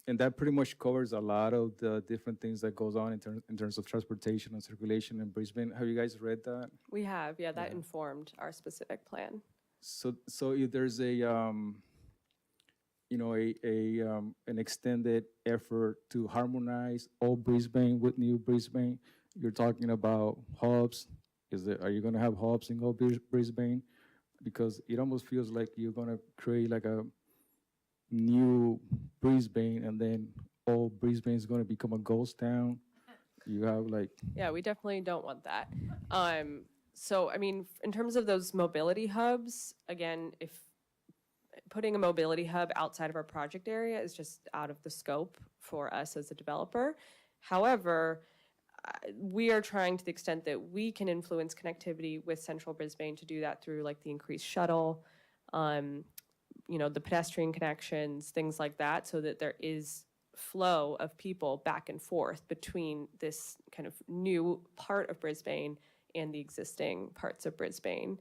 And that pretty much covers a lot of the different things that goes on in terms of transportation and circulation in Brisbane. Have you guys read that? We have, yeah, that informed our specific plan. So if there's a, you an extended effort to harmonize old Brisbane with new Brisbane. You're talking about hubs. Are you going to have hubs in old Brisbane? Because it almost feels like you're going to create like a new Brisbane, and then old Brisbane is going to become a ghost town. You have like, Yeah, we definitely don't want that. So, I mean, in terms of those mobility hubs, again, if putting a mobility hub outside of our project area is just out of the scope for us as a developer. However, we are trying to the extent that we can influence connectivity with Central Brisbane to do that through like the increased shuttle, the pedestrian connections, things like that, so that there is flow of people back and forth between this kind of new part of Brisbane and the existing parts of Brisbane.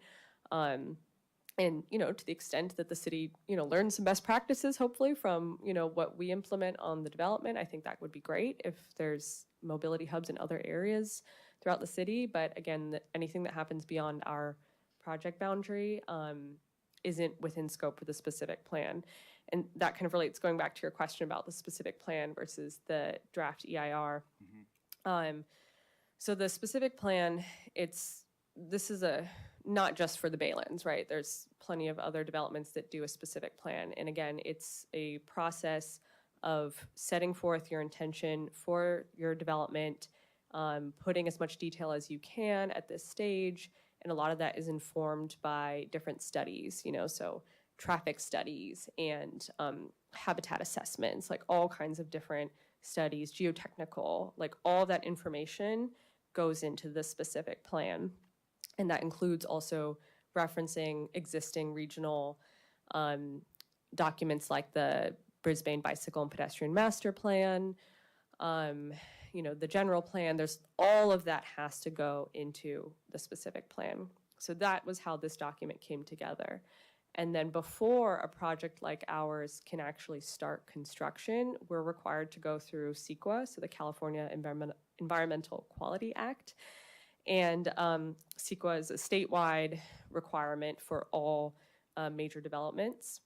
And, to the extent that the city, learns some best practices, hopefully from, what we implement on the development, I think that would be great if there's mobility hubs in other areas throughout the city. But again, anything that happens beyond our project boundary isn't within scope for the specific plan. And that kind of relates, going back to your question about the specific plan versus the draft EIR. So the specific plan, this is not just for the Baylands, right? There's plenty of other developments that do a specific plan. And again, it's a process of setting forth your intention for your development, putting as much detail as you can at this stage. And a lot of that is informed by different studies, so traffic studies and habitat assessments, like all kinds of different studies, geotechnical, like all that information goes into the specific plan. And that includes also referencing existing regional documents like the Brisbane Bicycle and Pedestrian Master Plan, the general plan. There's all of that has to go into the specific plan. So that was how this document came together. And then before a project like ours can actually start construction, we're required to go through CEQA, so the California Environmental Quality Act. And CEQA is a statewide requirement for all major developments.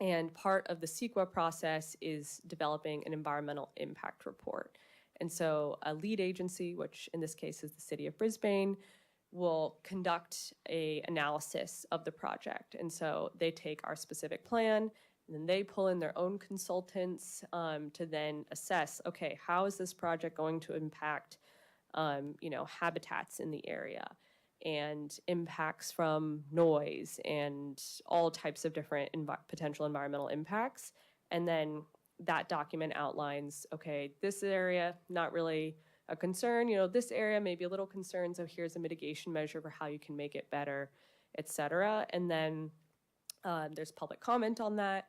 And part of the CEQA process is developing an environmental impact report. And so a lead agency, which in this case is the City of Brisbane, will conduct an analysis of the project. And so they take our specific plan, and then they pull in their own consultants to then assess, okay, how is this project going to impact habitats in the area and impacts from noise and all types of different potential environmental impacts. And then that document outlines, okay, this area, not really a concern, this area may be a little concerned, so here's a mitigation measure for how you can make it better, et cetera. And then there's public comment on that.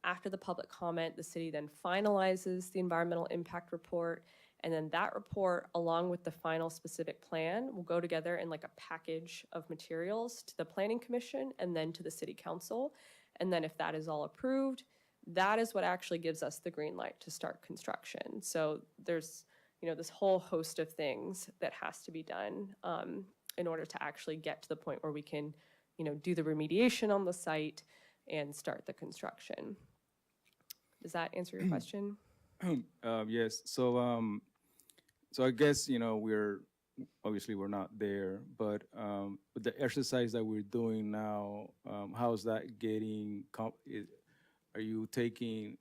After the public comment, the city then finalizes the environmental impact report. And then that report, along with the final specific plan, will go together in like a package of materials to the Planning Commission and then to the City Council. And then if that is all approved, that is what actually gives us the green light to start construction. So there's, this whole host of things that has to be done in order to actually get to the point where we can, do the remediation on the site and start the construction. Does that answer your question? Yes. So I guess, we're not there, but the exercise that we're doing now, how's that getting, are you taking,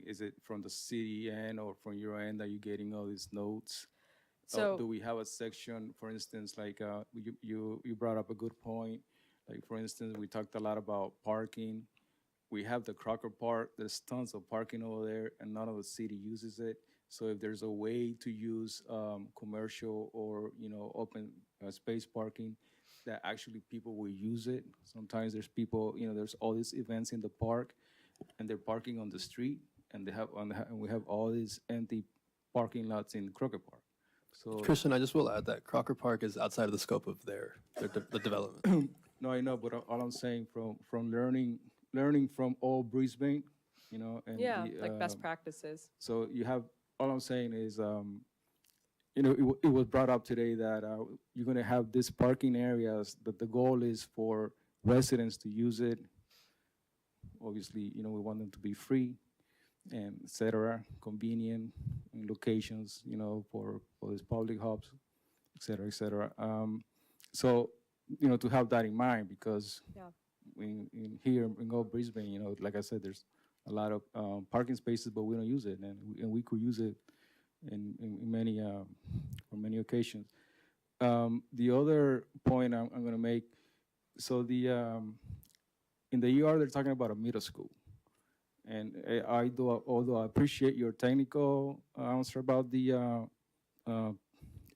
is it from the city end or from your end that you're getting all these notes? So do we have a section, for instance, like you brought up a good point. Like, for instance, we talked a lot about parking. We have the Crocker Park. There's tons of parking over there, and none of the city uses it. So if there's a way to use commercial or, open space parking, that actually people will use it. Sometimes there's people, there's all these events in the park, and they're parking on the street, and we have all these empty parking lots in Crocker Park. So Christian, I just will add that Crocker Park is outside of the scope of the development. No, I know, but all I'm saying from learning from all Brisbane, and like best practices. So you have, all I'm saying is, it was brought up today that you're going to have these parking areas, that the goal is for residents to use it Obviously, we want them to be free and et cetera, convenient in locations, for these public hubs, et cetera, et cetera. So, to have that in mind, because Yeah. in here in Old Brisbane, like I said, there's a lot of parking spaces, but we don't use it, and we could use it in many on many occasions. The other point I'm going to make, so in the ER they're talking about a middle school, and although I appreciate your technical answer about the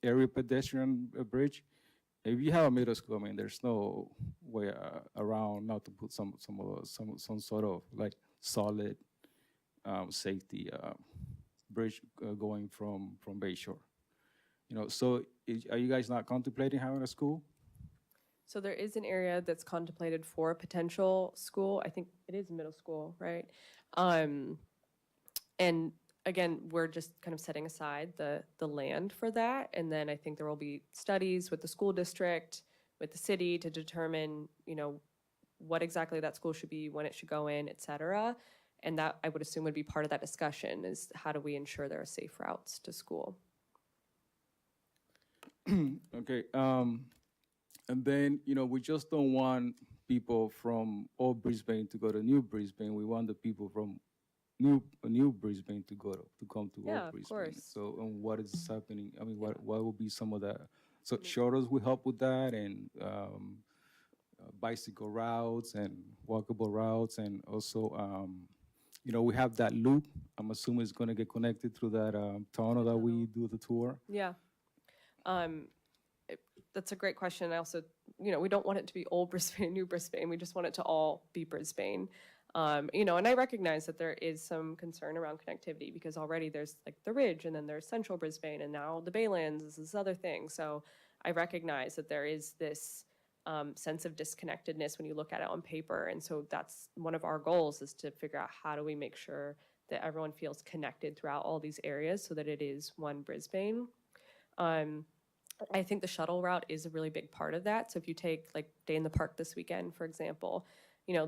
area pedestrian bridge, if you have a middle school, I mean, there's no way around not to put some sort of like solid safety bridge going from Bayshore. So are you guys not contemplating having a school? So there is an area that's contemplated for a potential school. I think it is middle school, right? And again, we're just kind of setting aside the land for that. And then I think there will be studies with the school district, with the city to determine, what exactly that school should be, when it should go in, et cetera. And that I would assume would be part of that discussion is how do we ensure there are safe routes to school? Okay. And then, we just don't want people from Old Brisbane to go to New Brisbane. We want the people from New Brisbane to come to Yeah, Old of Brisbane. course. So, and what is happening? I mean, what will be some of that? So shuttles will help with that, and bicycle routes and walkable routes, and also, we have that loop. I'm assuming it's going to get connected through that tunnel that we do the tour. Yeah. That's a great question. I also, we don't want it to be Old Brisbane, New Brisbane. We just want it to all be Brisbane. And I recognize that there is some concern around connectivity because already there's like the Ridge and then there's Central Brisbane and now the Baylands is this other thing. So I recognize that there is this sense of disconnectedness when you look at it on paper. And so that's one of our goals is to figure out how do we make sure that everyone feels connected throughout all these areas so that it is one Brisbane. I think the shuttle route is a really big part of that. So if you take like Day in the Park this weekend, for example,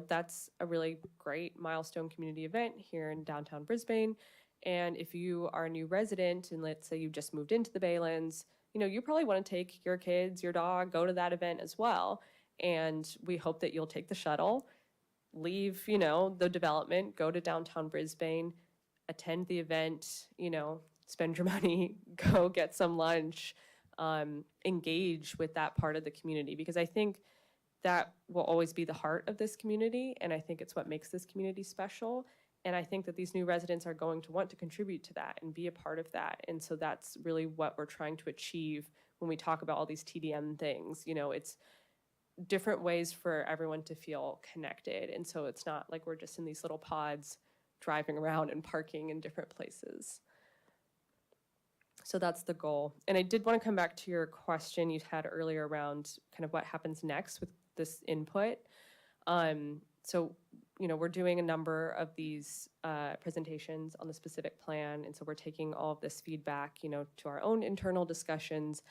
that's a really great milestone community event here in downtown Brisbane. And if you are a new resident and let's say you just moved into the Baylands, you probably want to take your kids, your dog, go to that event as well. And we hope that you'll take the shuttle, leave, the development, go to downtown Brisbane, attend the event, spend your money, go get some lunch, engage with that part of the community, because I think that will always be the heart of this community, and I think it's what makes this community special. And I think that these new residents are going to want to contribute to that and be a part of that. And so that's really what we're trying to achieve when we talk about all these TDM things. It's different ways for everyone to feel connected. And so it's not like we're just in these little pods driving around and parking in different places. So that's the goal. And I did want to come back to your question you had earlier around kind of what happens next with this input. So, we're doing a number of these presentations on the specific plan. And so we're taking all of this feedback, to our own internal discussions.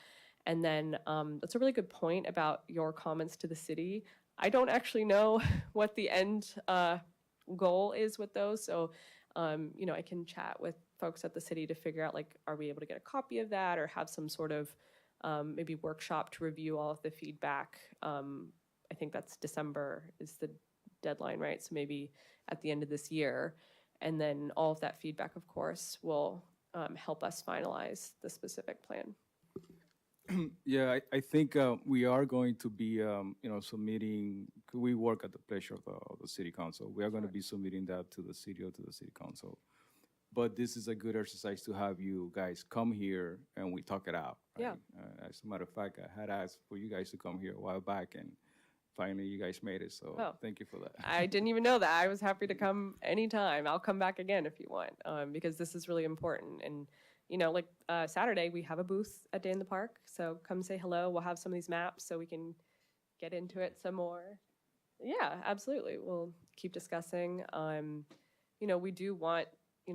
And then that's a really good point about your comments to the city. I don't actually know what the end goal is with those. So, I can chat with folks at the city to figure out, like, are we able to get a copy of that or have some sort of maybe workshop to review all of the feedback. I think that's December is the deadline, right? So maybe at the end of this year. And then all of that feedback, of course, will help us finalize the specific plan. Yeah, I think we are going to be, submitting. We work at the pleasure of the city council. We are going to be submitting that to the city or to the city council. But this is a good exercise to have you guys come here and we talk it out. Right? Yeah. As a matter of fact, I had asked for you guys to come here a while back, and finally you guys made it. So thank you for that. I didn't even know that. I was happy to come anytime. I'll come back again if you want, because this is really important. And Saturday, we have a booth at Day in the Park. So come say hello. We'll have some of these maps so we can get into it some more. Yeah, absolutely. We'll keep discussing. We do want,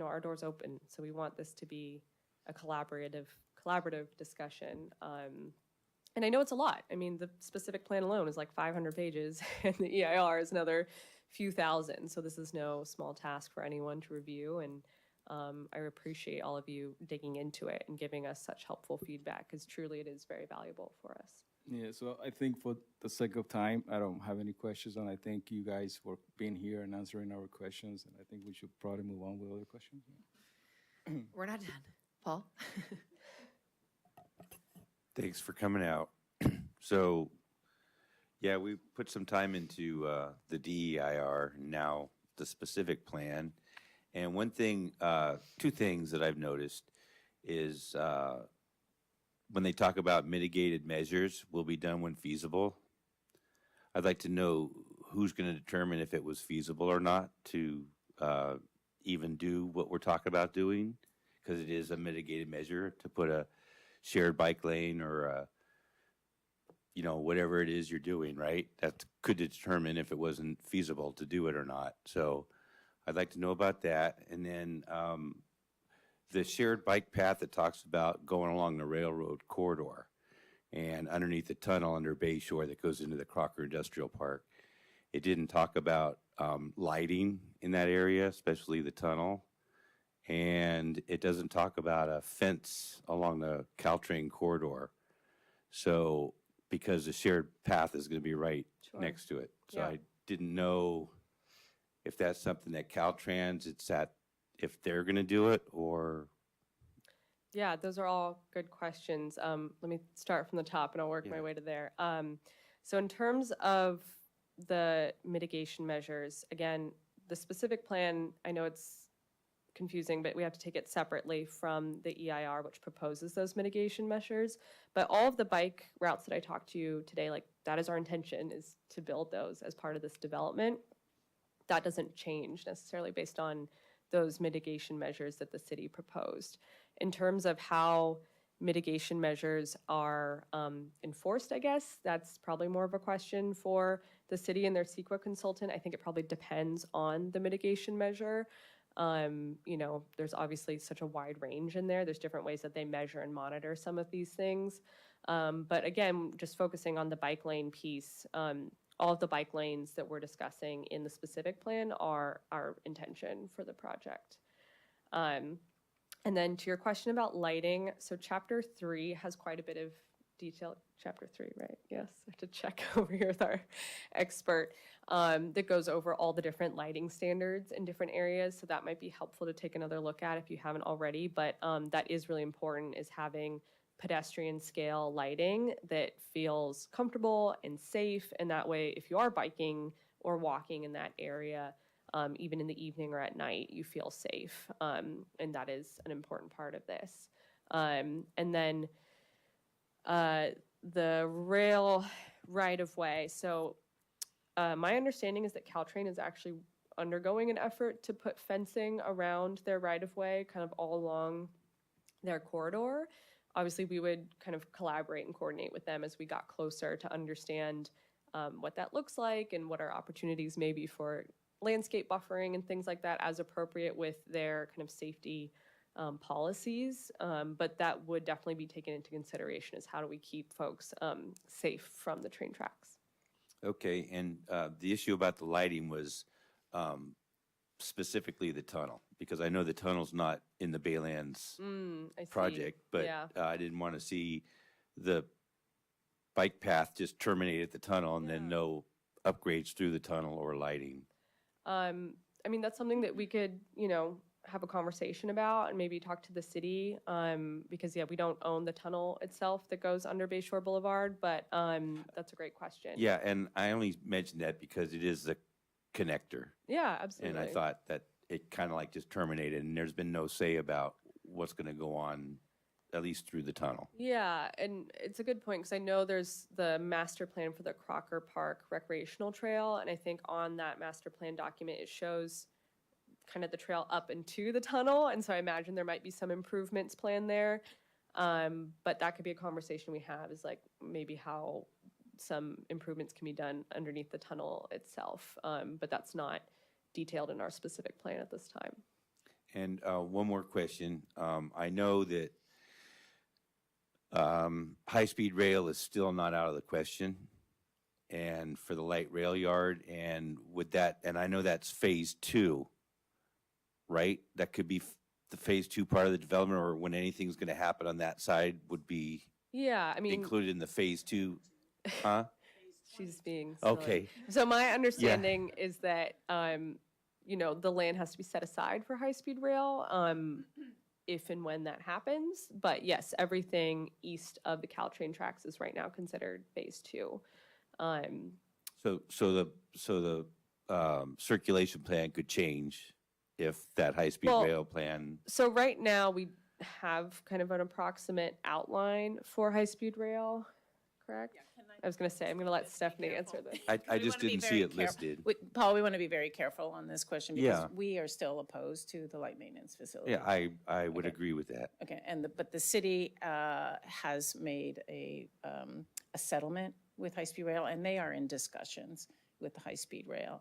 our doors open. So we want this to be a collaborative discussion. And I know it's a lot. I mean, the specific plan alone is like 500 pages, and the EIR is another few thousand, so this is no small task for anyone to review, and I appreciate all of you digging into it and giving us such helpful feedback, because truly it is very valuable for us. Yeah, so I think for the sake of time, I don't have any questions, and I thank you guys for being here and answering our questions, and I think we should probably move on with other questions. We're not done. Paul? Thanks for coming out. So, yeah, we put some time into the DEIR, now the specific plan. And one thing, two things that I've noticed is when they talk about mitigated measures will be done when feasible. I'd like to know who's going to determine if it was feasible or not to even do what we're talking about doing, because it is a mitigated measure to put a shared bike lane or you know, whatever it is you're doing, right? That could determine if it wasn't feasible to do it or not. So I'd like to know about that. And then the shared bike path that talks about going along the railroad corridor and underneath the tunnel under Bayshore that goes into the Crocker Industrial Park. It didn't talk about lighting in that area, especially the tunnel. And it doesn't talk about a fence along the Caltrain corridor. So, because the shared path is going to be right Sure. next to it. So Yeah. I didn't know if that's something that Caltrans, if they're going to do it, or Yeah, those are all good questions. Let me start from the top and I'll work my Yeah. way to there. So in terms of the mitigation measures, again, the specific plan, I know it's confusing, but we have to take it separately from the EIR, which proposes those mitigation measures. But all of the bike routes that I talked to you today, like that is our intention, is to build those as part of this development. That doesn't change necessarily based on those mitigation measures that the city proposed. In terms of how mitigation measures are enforced, I guess, that's probably more of a question for the city and their CEQA consultant. I think it probably depends on the mitigation measure. You know, there's obviously such a wide range in there. There's different ways that they measure and monitor some of these things. But again, just focusing on the bike lane piece, all of the bike lanes that we're discussing in the specific plan are our intention for the project. And then to your question about lighting, so chapter 3 has quite a bit of detail. Chapter 3, right? Yes, I have to check over here with our expert that goes over all the different lighting standards in different areas. So that might be helpful to take another look at if you haven't already. But that is really important, is having pedestrian scale lighting that feels comfortable and safe. And that way, if you are biking or walking in that area, even in the evening or at night, you feel safe. And that is an important part of this. And then the rail right-of-way. So my understanding is that Caltrain is actually undergoing an effort to put fencing around their right-of-way, kind of all along their corridor. Obviously, we would kind of collaborate and coordinate with them as we got closer to understand what that looks like and what our opportunities may be for landscape buffering and things like that as appropriate with their kind of safety policies. But that would definitely be taken into consideration, is how do we keep folks safe from the train tracks. okay. And the issue about the lighting was specifically the tunnel, because I know the tunnel's not in the Baylands I see. project, but Yeah. I didn't want to see the bike path just terminate at the tunnel and then Yeah. no upgrades through the tunnel or lighting. I mean, that's something that we could, you know, have a conversation about and maybe talk to the city, because, yeah, we don't own the tunnel itself that goes under Bayshore Boulevard, but that's a great question. Yeah, and I only mentioned that because it is the connector. Yeah, absolutely. And I thought that it kind of like just terminated, and there's been no say about what's going to go on, at least through the tunnel. Yeah, and it's a good point, because I know there's the master plan for the Crocker Park recreational trail, and I think on that master plan document, it shows kind of the trail up into the tunnel, and so I imagine there might be some improvements planned there. But that could be a conversation we have, is like maybe how some improvements can be done underneath the tunnel itself. But that's not detailed in our specific plan at this time. And one more question. I know that high-speed rail is still not out of the question. and for the light rail yard, and would that, and I know that's phase 2, right? That could be the phase 2 part of the development, or when anything's going to happen on that side would be Yeah, I mean, included in the phase 2, huh? she's being silly. Okay, So my understanding is that, you know, the land has to be set aside for high-speed rail, if and when that happens. But yes, everything east of the Caltrain tracks is right now considered phase 2. so the circulation plan could change if that high-speed Well, rail plan, So right now, we have kind of an approximate outline for high-speed rail, correct? I was gonna say, I'm gonna let Stephanie answer this. I We just wanna be didn't see very it listed. Paul, we want to be very careful on this question Yeah. because we are still opposed to the light maintenance facility. Yeah, I would agree with that. Okay, but the city has made a settlement with high-speed rail, and they are in discussions with the high-speed rail.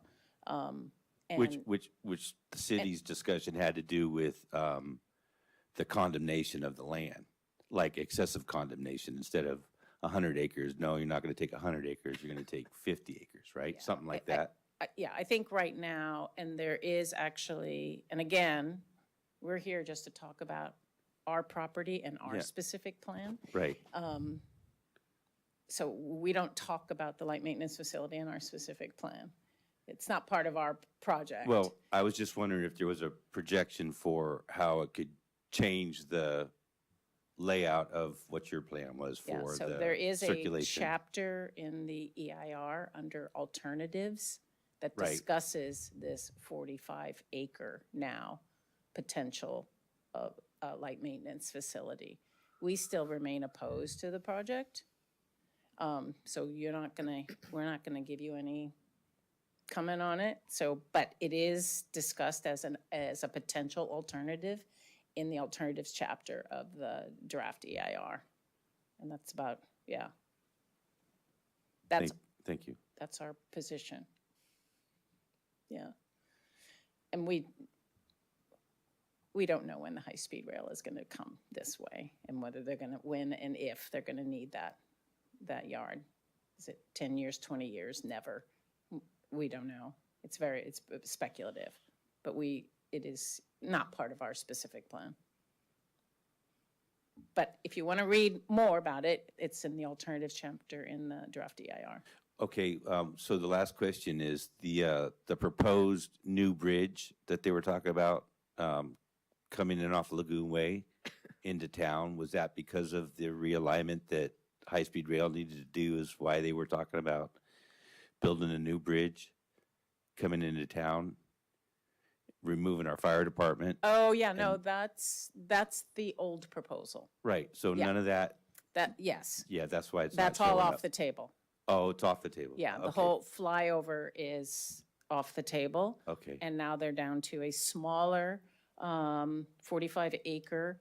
Which And the city's discussion had to do with the condemnation of the land, like excessive condemnation instead of 100 acres. No, you're not going to take 100 acres. You're going to take 50 acres, right? Yeah, Something like I- that. Yeah, I think right now, and there is actually, and again, we're here just to talk about our property and our Yeah. specific plan. Right. So we don't talk about the light maintenance facility in our specific plan. It's not part of our project. Well, I was just wondering if there was a projection for how it could change the layout of what your plan was Yeah, for so the there is a circulation. chapter in the EIR under alternatives that Right. discusses this 45-acre now potential of a light maintenance facility. We still remain opposed to the project. So we're not gonna give you any comment on it. So, but it is discussed as a potential alternative in the alternatives chapter of the draft EIR. And that's about, yeah. Thank you. That's our position. Yeah. And we don't know when the high-speed rail is gonna come this way and whether they're gonna, when and if they're gonna need that yard. Is it 10 years, 20 years? Never. We don't know. It's speculative, but it is not part of our specific plan. But if you want to read more about it, it's in the alternatives chapter in the draft EIR. Okay, so the last question is the proposed new bridge that they were talking about coming in off Lagoon Way into town, was that because of the realignment that high-speed rail needed to do, is why they were talking about building a new bridge coming into town, removing our fire department? Oh, yeah, no, that's the old proposal. Right, so Yeah. none of that, Yes, yeah, that's why it's not that's all showing off up. the table. Oh, it's off the table? Yeah, the Okay, whole flyover is off the table. Okay, And now they're down to a smaller 45-acre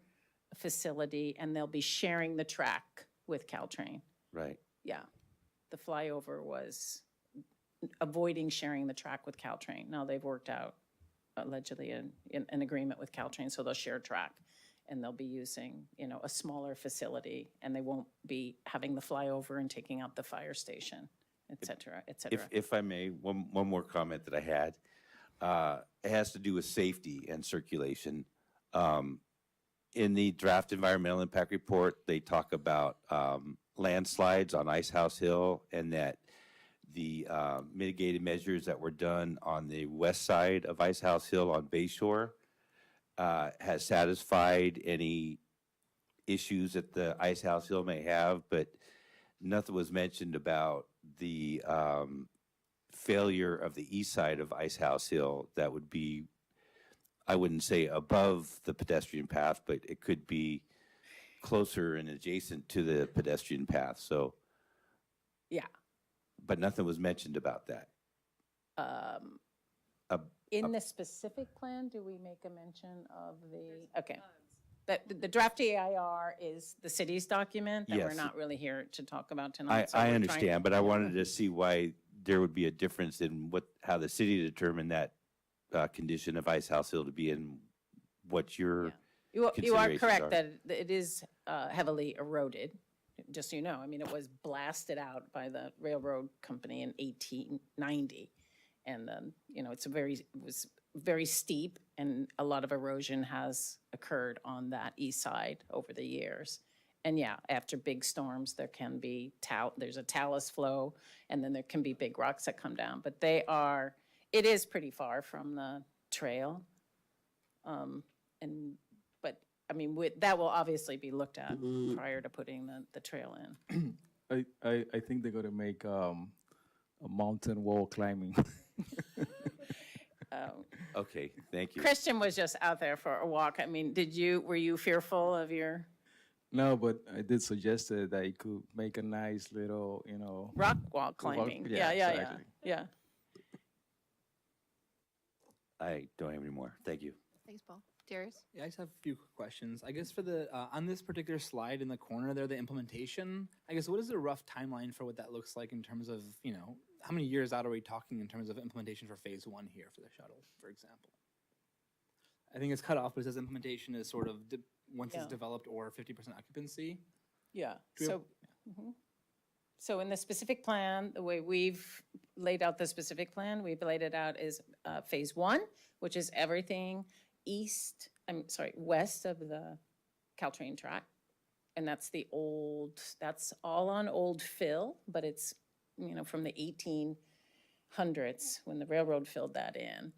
facility, and they'll be sharing the track with Caltrain. right. Yeah, the flyover was avoiding sharing the track with Caltrain. Now they've worked out allegedly an agreement with Caltrain, so they'll share track. And they'll be using, a smaller facility, and they won't be having the flyover and taking out the fire station, et cetera, et cetera. If I may, one more comment that I had. It has to do with safety and circulation. In the draft environmental impact report, they talk about landslides on Ice House Hill, and that the mitigated measures that were done on the west side of Ice House Hill on Bayshore has satisfied any issues that the Ice House Hill may have, but nothing was mentioned about the failure of the east side of Ice House Hill that would be, I wouldn't say above the pedestrian path, but it could be closer and adjacent to the pedestrian path, so. Yeah. But nothing was mentioned about that. In the specific plan, do we make a mention of okay. The draft EIR is the city's document that we're Yes. not really here to talk about tonight. so I we're trying- understand, but I wanted to see why there would be a difference in how the city determined that condition of Ice House Hill to be in what your You are considerations correct are. that it is heavily eroded. just so you know. I mean, it was blasted out by the railroad company in 1890. And then, it was very steep, and a lot of erosion has occurred on that east side over the years. And yeah, after big storms, there can be there's a talus flow, and then there can be big rocks that come down. But it is pretty far from the trail. But I mean, that will obviously be looked at prior to putting the trail in. I think they're gonna make a mountain wall climbing. Okay, thank you. Christian was just out there for a walk. I mean, were you fearful of your No, but I did suggest that you could make a nice little, rock wall climbing? Yeah. exactly. I don't have any more. Thank you. Thanks, Paul. Darius? Yeah, I just have a few quick questions. I guess for the, on this particular slide in the corner there, the implementation, I guess what is the rough timeline for what that looks like in terms of, how many years out are we talking in terms of implementation for phase 1 here for the shuttle, for example? I think it's cut off, but it says implementation is sort of once it's Yeah. developed or 50% occupancy. Yeah, Do we have- so in the specific plan, the way we've laid out the specific plan, we've laid it out as phase 1, which is everything west of the Caltrain track. And that's that's all on old fill, but it's, from the 1800s when the railroad filled that in.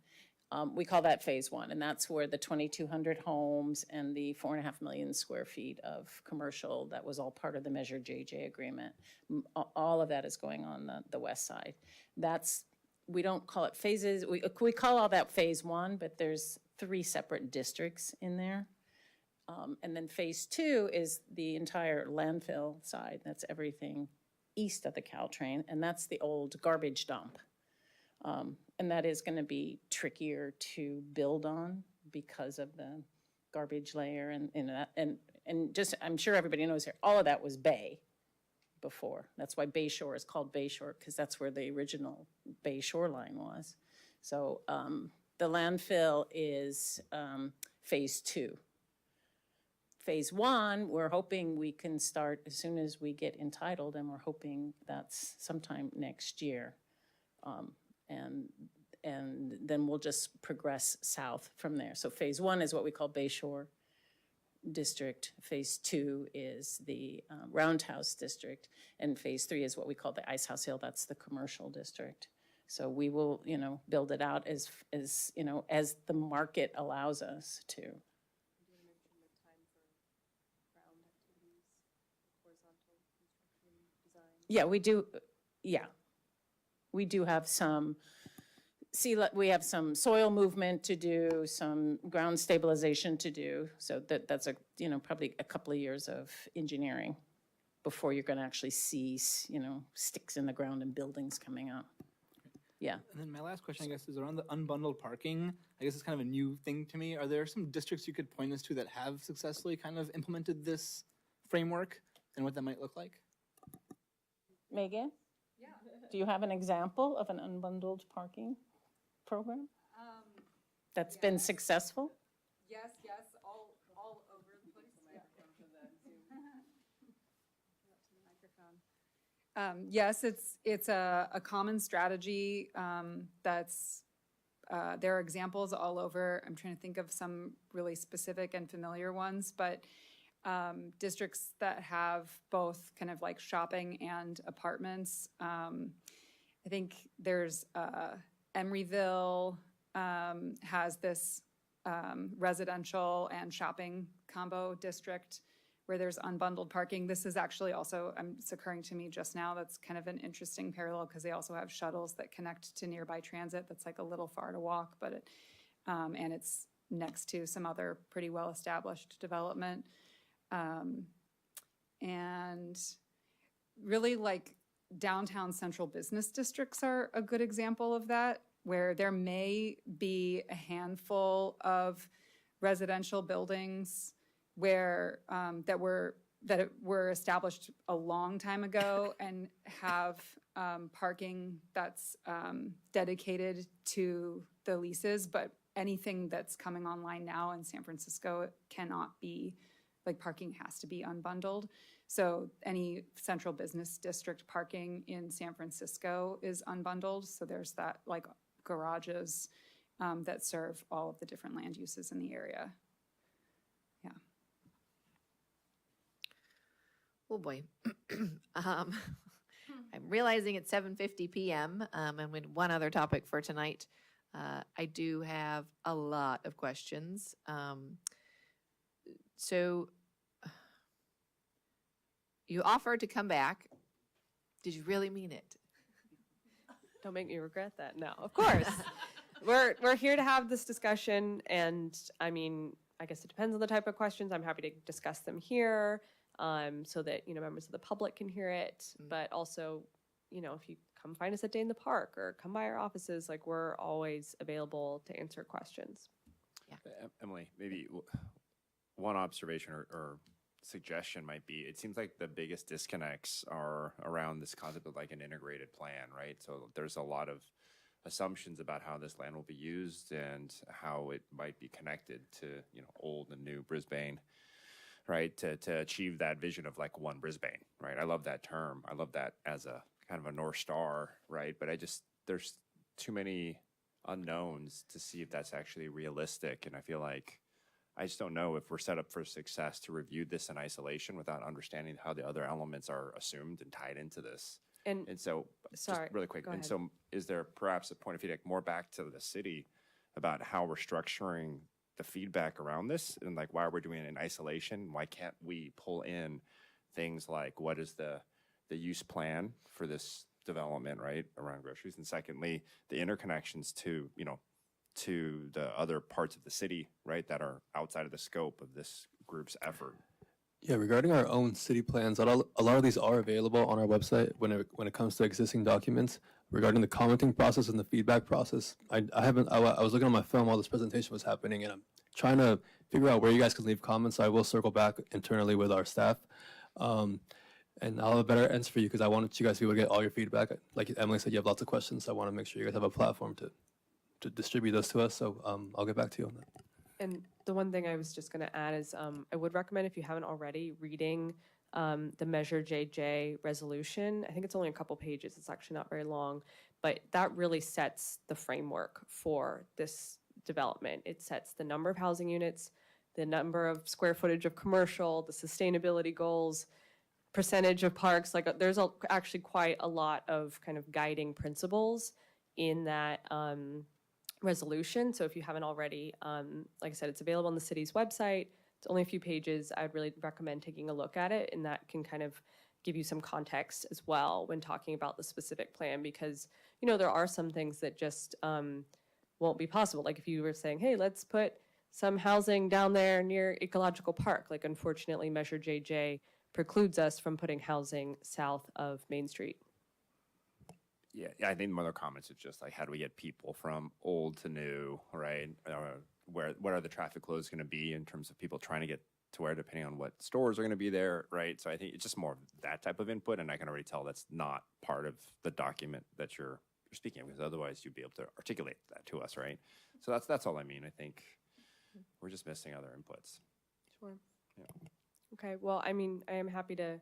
We call that phase 1, and that's where the 2,200 homes and the 4.5 million square feet of commercial, that was all part of the Measure JJ agreement. All of that is going on the west side. We don't call it phases, we call all that phase 1, but there's 3 separate districts in there. And then phase 2 is the entire landfill side, that's everything east of the Caltrain, and that's the old garbage dump. And that is going to be trickier to build on because of the garbage layer and just, I'm sure everybody knows here, all of that was bay before. That's why Bayshore is called Bayshore, because that's where the original bay shoreline was. So the landfill is phase 2. Phase 1, we're hoping we can start as soon as we get entitled, and we're hoping that's sometime next year. And then we'll just progress south from there. So phase 1 is what we call Bayshore District. Phase 2 is the Roundhouse District. And phase 3 is what we call the Icehouse Hill. That's the commercial district. So we will, build it out as the market allows us to. Yeah, we do. Yeah, we do have some. We have some soil movement to do, some ground stabilization to do. So that's probably a couple of years of engineering before you're going to actually see, sticks in the ground and buildings coming up. Yeah. And then my last question, I guess, is around the unbundled parking. I guess it's kind of a new thing to me. Are there some districts you could point us to that have successfully kind of implemented this framework and what that might look like? Megan? Yeah. Do you have an example of an unbundled parking program that's been successful? Yes, all over the place. Yes, it's a common strategy that's, there are examples all over. I'm trying to think of some really specific and familiar ones, but districts that have both kind of like shopping and apartments. I think there's Emeryville has this residential and shopping combo district where there's unbundled parking. This is actually also, it's occurring to me just now, that's kind of an interesting parallel because they also have shuttles that connect to nearby transit that's like a little far to walk, but and it's next to some other pretty well-established development. And really like downtown central business districts are a good example of that, where there may be a handful of residential buildings where that were established a long time ago and have parking that's dedicated to the leases, but anything that's coming online now in San Francisco cannot be like parking has to be unbundled. So any central business district parking in San Francisco is unbundled. So there's that like garages that serve all of the different land uses in the area. Yeah. Oh, boy. I'm realizing it's 7:50 p.m. And with one other topic for tonight. I do have a lot of questions. So you offered to come back. Did you really mean it? Don't make me regret that. No, of course. We're here to have this discussion, and I mean, I guess it depends on the type of questions. I'm happy to discuss them here, so that members of the public can hear it. But also, if you come find us at Day in the Park or come by our offices, like we're always available to answer questions. Emily, maybe one observation or suggestion might be, it seems like the biggest disconnects are around this concept of like an integrated plan, right? So there's a lot of assumptions about how this land will be used and how it might be connected to, old and new Brisbane, right? To achieve that vision of like one Brisbane, right? I love that term. I love that as a kind of a North Star, right? But there's too many unknowns to see if that's actually realistic. And I feel like I just don't know if we're set up for success to review this in isolation without understanding how the other elements are assumed and tied into this. And so, sorry, just really quick, go and ahead. so is there perhaps a point of feedback more back to the city about how we're structuring the feedback around this and like why we're doing it in isolation? Why can't we pull in things like what is the use plan for this development, right, around groceries? And secondly, the interconnections to, to the other parts of the city, right, that are outside of the scope of this group's effort. Yeah, regarding our own city plans, a lot of these are available on our website when it comes to existing documents. Regarding the commenting process and the feedback process, I was looking on my phone while this presentation was happening, and I'm trying to figure out where you guys can leave comments. So I will circle back internally with our staff. And I'll have a better answer for you because I wanted you guys to be able to get all your feedback. Like Emily said, you have lots of questions, so I want to make sure you guys have a platform to distribute those to us. So I'll get back to you on that. And the one thing I was just going to add is I would recommend, if you haven't already, reading the Measure JJ resolution. I think it's only a couple pages. It's actually not very long. But that really sets the framework for this development. It sets the number of housing units, the number of square footage of commercial, the sustainability goals, percentage of parks. Like there's actually quite a lot of kind of guiding principles in that resolution. So if you haven't already, like I said, it's available on the city's website. It's only a few pages. I'd really recommend taking a look at it, and that can kind of give you some context as well when talking about the specific plan, because there are some things that just won't be possible. Like if you were saying, hey, let's put some housing down there near Ecological Park, like unfortunately Measure JJ precludes us from putting housing south of Main Street. Yeah, I think one of the comments is just like, how do we get people from old to new, right? What are the traffic flows going to be in terms of people trying to get to where, depending on what stores are going to be there, right? So I think it's just more of that type of input, and I can already tell that's not part of the document that you're speaking of, because otherwise you'd be able to articulate that to us, right? So that's all I mean. I think we're just missing other inputs. Sure. Yeah. Okay, well, I mean, I am happy to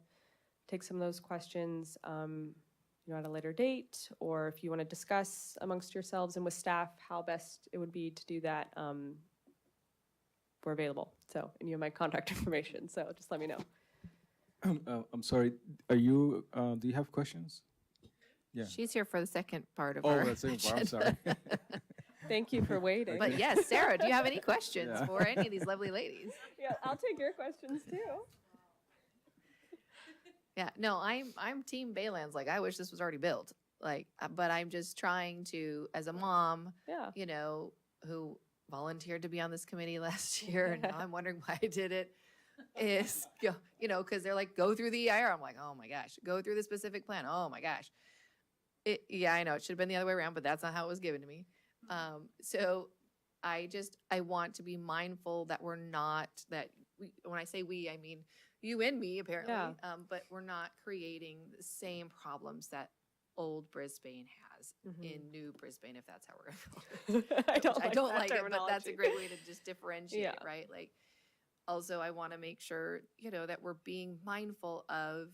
take some of those questions at a later date, or if you want to discuss amongst yourselves and with staff how best it would be to do that, we're available. So, and you have my contact information, so just let me know. I'm sorry, do you have questions? Yeah. She's here for the second part of Oh, our that's the second part, I'm agenda. sorry. Thank you for waiting. But yes, Sarah, do you have any questions Yeah. for any of these lovely ladies? Yeah, I'll take your questions too. Yeah, no, I'm team Baylands. Like, I wish this was already built. Like, but I'm just trying to, as a mom, Yeah. who volunteered to be on this committee last year, and now I'm wondering why I did it, is, because they're like, go through the EIR. I'm like, oh my gosh, go through the specific plan. Oh my gosh. Yeah, I know, it should have been the other way around, but that's not how it was given to me. So I want to be mindful that we're not, when I say we, I mean you and me, apparently, Yeah. but we're not creating the same problems that old Brisbane has in new Brisbane, if that's how we're going to call it. I don't Which like I don't that like it, but that's a terminology. great way to just differentiate, Yeah. right? Like, also I want to make sure, you know, that we're being mindful of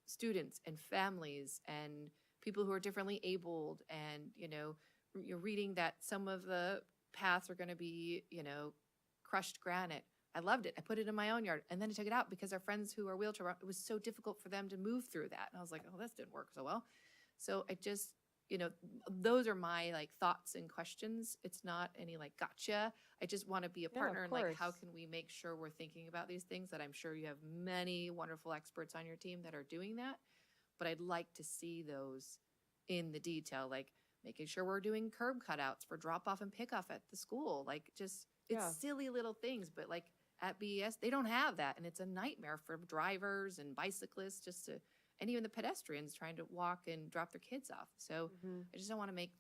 students and families and people who are differently abled, and, you know, you're reading that some of the paths are going to be, you know, crushed granite. I loved it. I put it in my own yard, and then I took it out because our friends who are wheelchair bound, it was so difficult for them to move through that. And I was like, oh, this didn't work so well. So I just, you know, those are my like thoughts and questions. It's not any like gotcha. I just want to be a Yeah, of partner and like, how course. can we make sure we're thinking about these things, that I'm sure you have many wonderful experts on your team that are doing that. But I'd like to see those in the detail, like making sure we're doing curb cutouts for drop off and pick off at the school. Like just, it's Yeah. silly little things, but like at BES, they don't have that. And it's a nightmare for drivers and bicyclists just to, and even the pedestrians trying to walk and drop their kids off. So Mhm. I just don't want to make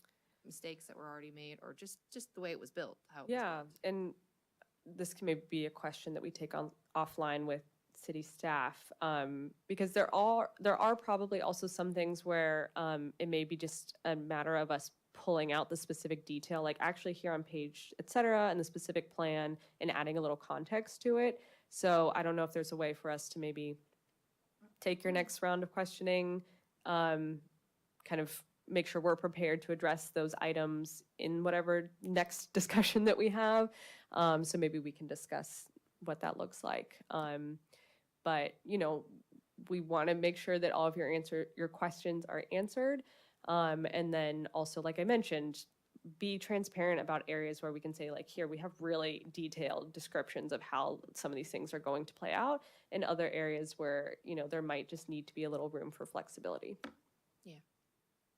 mistakes that were already made, or just the way it was built, how it was Yeah, built. and this can maybe be a question that we take on offline with city staff, because there are probably also some things where it may be just a matter of us pulling out the specific detail, like actually here on page, et cetera, and the specific plan, and adding a little context to it. So I don't know if there's a way for us to maybe take your next round of questioning, kind of make sure we're prepared to address those items in whatever next discussion that we have. So maybe we can discuss what that looks like. But, you know, we want to make sure that all of your questions are answered. And then also, like I mentioned, be transparent about areas where we can say, like, here, we have really detailed descriptions of how some of these things are going to play out, and other areas where, you know, there might just need to be a little room for flexibility.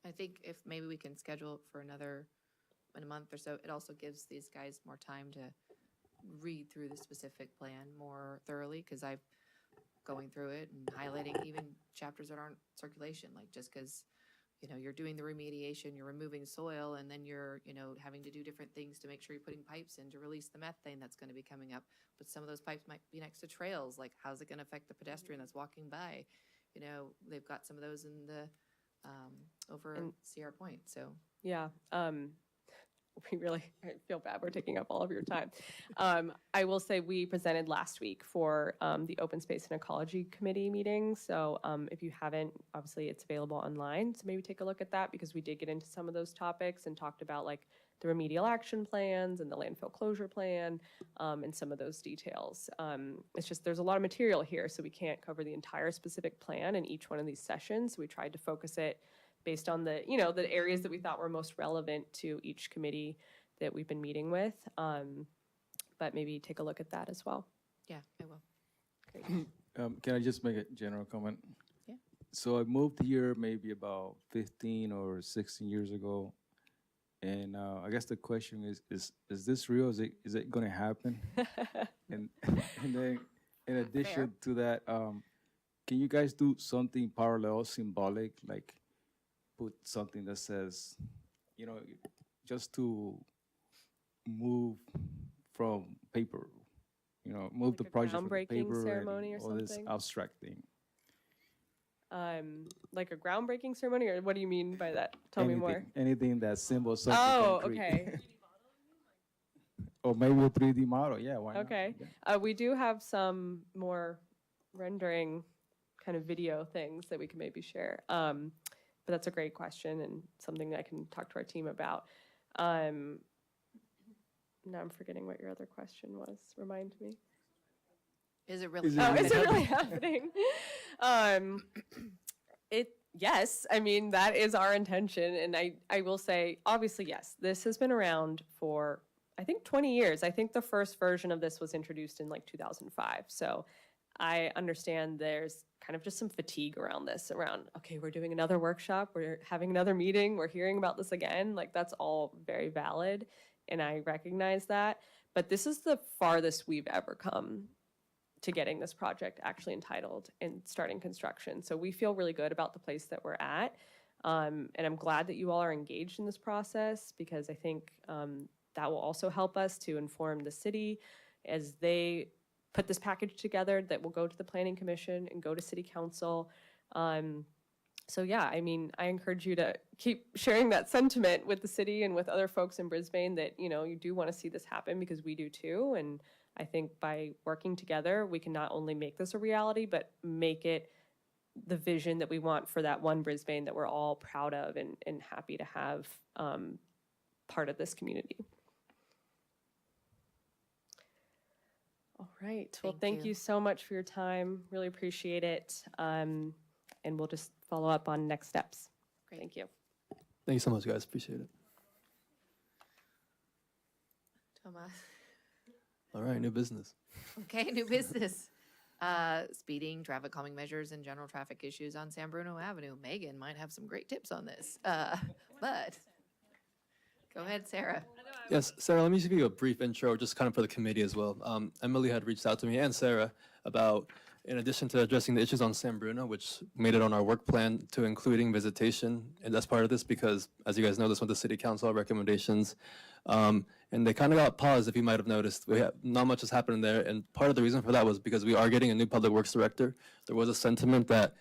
I think if maybe we can schedule it for in a month or so, it also gives these guys more time to read through the specific plan more thoroughly, because I've going through it and highlighting even chapters that aren't circulation, like just because, you know, you're doing the remediation, you're removing soil, and then you're, you know, having to do different things to make sure you're putting pipes in to release the methane that's going to be coming up. But some of those pipes might be next to trails. Like, how's it going to affect the pedestrian that's walking by? You know, they've got some of those in the over And- Sierra Point. So Yeah. I feel bad we're taking up all of your time. I will say we presented last week for the Open Space and Ecology Committee meeting. So if you haven't, obviously it's available online. So maybe take a look at that, because we did get into some of those topics and talked about like the remedial action plans and the landfill closure plan, and some of those details. It's just, there's a lot of material here, so we can't cover the entire specific plan in each one of these sessions. We tried to focus it based on the, you know, the areas that we thought were most relevant to each committee that we've been meeting with. But maybe take a look at that as well. yeah, I will. Great. Can I just make a general comment? Yeah. So I moved here maybe about 15 or 16 years ago. And I guess the question is this real? Is it going to happen? And then in addition to that, can you guys do something parallel, symbolic, like put something that says, you know, just to move from paper, you know, move Like the a project from groundbreaking paper ceremony or and all this something? abstract thing. Like a groundbreaking ceremony, or what do you mean by that? Tell me more. Anything that symbols something Oh, concrete. okay. Or maybe a 3D model, yeah, why not? Okay. Yeah. We do have some more rendering kind of video things that we can maybe share. But that's a great question and something that I can talk to our team about. Now I'm forgetting what your other question was. Remind me. Is it really? Is it Oh, really is it really happening? Yes, I mean, that is our intention. And I will say, obviously, yes, this has been around for, I think, 20 years. I think the first version of this was introduced in like 2005. So I understand there's kind of just some fatigue around this, around, okay, we're doing another workshop, we're having another meeting, we're hearing about this again. Like, that's all very valid. And I recognize that. But this is the farthest we've ever come to getting this project actually entitled and starting construction. So we feel really good about the place that we're at. And I'm glad that you all are engaged in this process, because I think that will also help us to inform the city as they put this package together that will go to the Planning Commission and go to City Council. So yeah, I mean, I encourage you to keep sharing that sentiment with the city and with other folks in Brisbane that, you know, you do want to see this happen because we do too. And I think by working together, we can not only make this a reality, but make it the vision that we want for that one Brisbane that we're all proud of and happy to have part of this community. All right. Well, thank you so much for your time. Really appreciate it. And we'll just follow up on next steps. Great. Thank you. Thank you so much, guys. Appreciate it. Thomas. All right, new business. Okay, new business. Speeding, traffic calming measures, and general traffic issues on San Bruno Avenue. Megan might have some great tips on this. But go ahead, Sarah. Yes, Sarah, let me give you a brief intro, just kind of for the committee as well. Emily had reached out to me and Sarah about, in addition to addressing the issues on San Bruno, which made it on our work plan, to including visitation. And that's part of this because, as you guys know, this went to City Council recommendations. And they kind of got paused, if you might have noticed. Not much has happened there. And part of the reason for that was because we are getting a new public works director. There was a sentiment that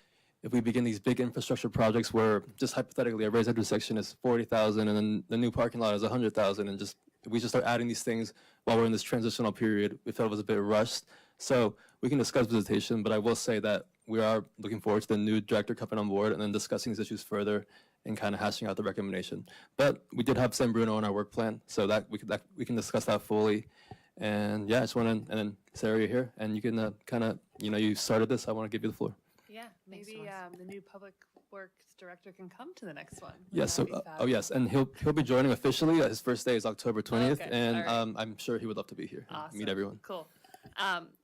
if we begin these big infrastructure projects where, just hypothetically, a raised intersection is 40,000 and then the new parking lot is 100,000, and just if we just start adding these things while we're in this transitional period, we felt it was a bit rushed. So we can discuss visitation, but I will say that we are looking forward to the new director coming on board and then discussing these issues further and kind of hashing out the recommendation. But we did have San Bruno on our work plan, so that we can discuss that fully. And yeah, I just want to, and then Sarah, you're here, and you can kind of, you started this. I want to give you the floor. Yeah, maybe the new public works director can come to the next one. Yes. So, That'd be oh yes, and he'll be joining officially. His first day is October 20th, Okay, and all right. I'm sure he would love to be here and Awesome. meet everyone. Cool.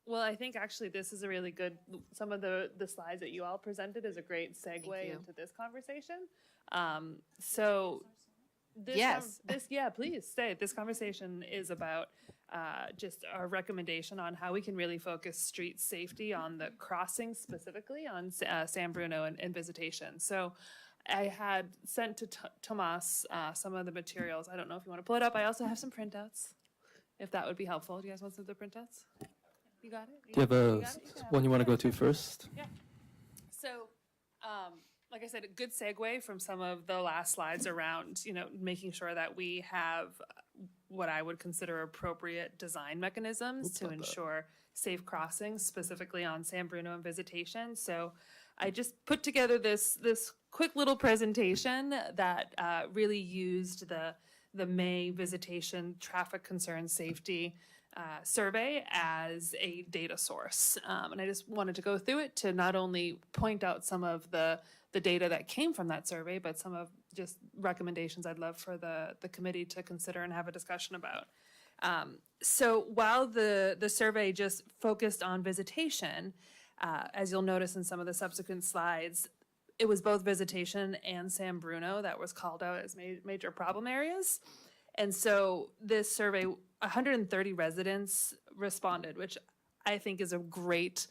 Well, I think actually this is a really good, some of the slides that you all presented is a great segue you. into this conversation. So this, Yes. yeah, please stay. This conversation is about just our recommendation on how we can really focus street safety on the crossings, specifically on San Bruno and visitation. So I had sent to Tomas some of the materials. I don't know if you want to pull it up. I also have some printouts, if that would be helpful. Do you guys want some of the printouts? You got it? Do you have You got it? You can have one it. you want to Yeah, go to first? Yeah. So, like I said, a good segue from some of the last slides around, making sure that we have what I would consider appropriate design mechanisms to ensure safe crossings, specifically on San Bruno and visitation. So I just put together this quick little presentation that really used the May visitation traffic concern safety survey as a data source. And I just wanted to go through it to not only point out some of the data that came from that survey, but some of just recommendations I'd love for the committee to consider and have a discussion about. So while the survey just focused on visitation, as you'll notice in some of the subsequent slides, it was both visitation and San Bruno that was called out as major problem areas. And so this survey, 130 residents responded, which I think is a great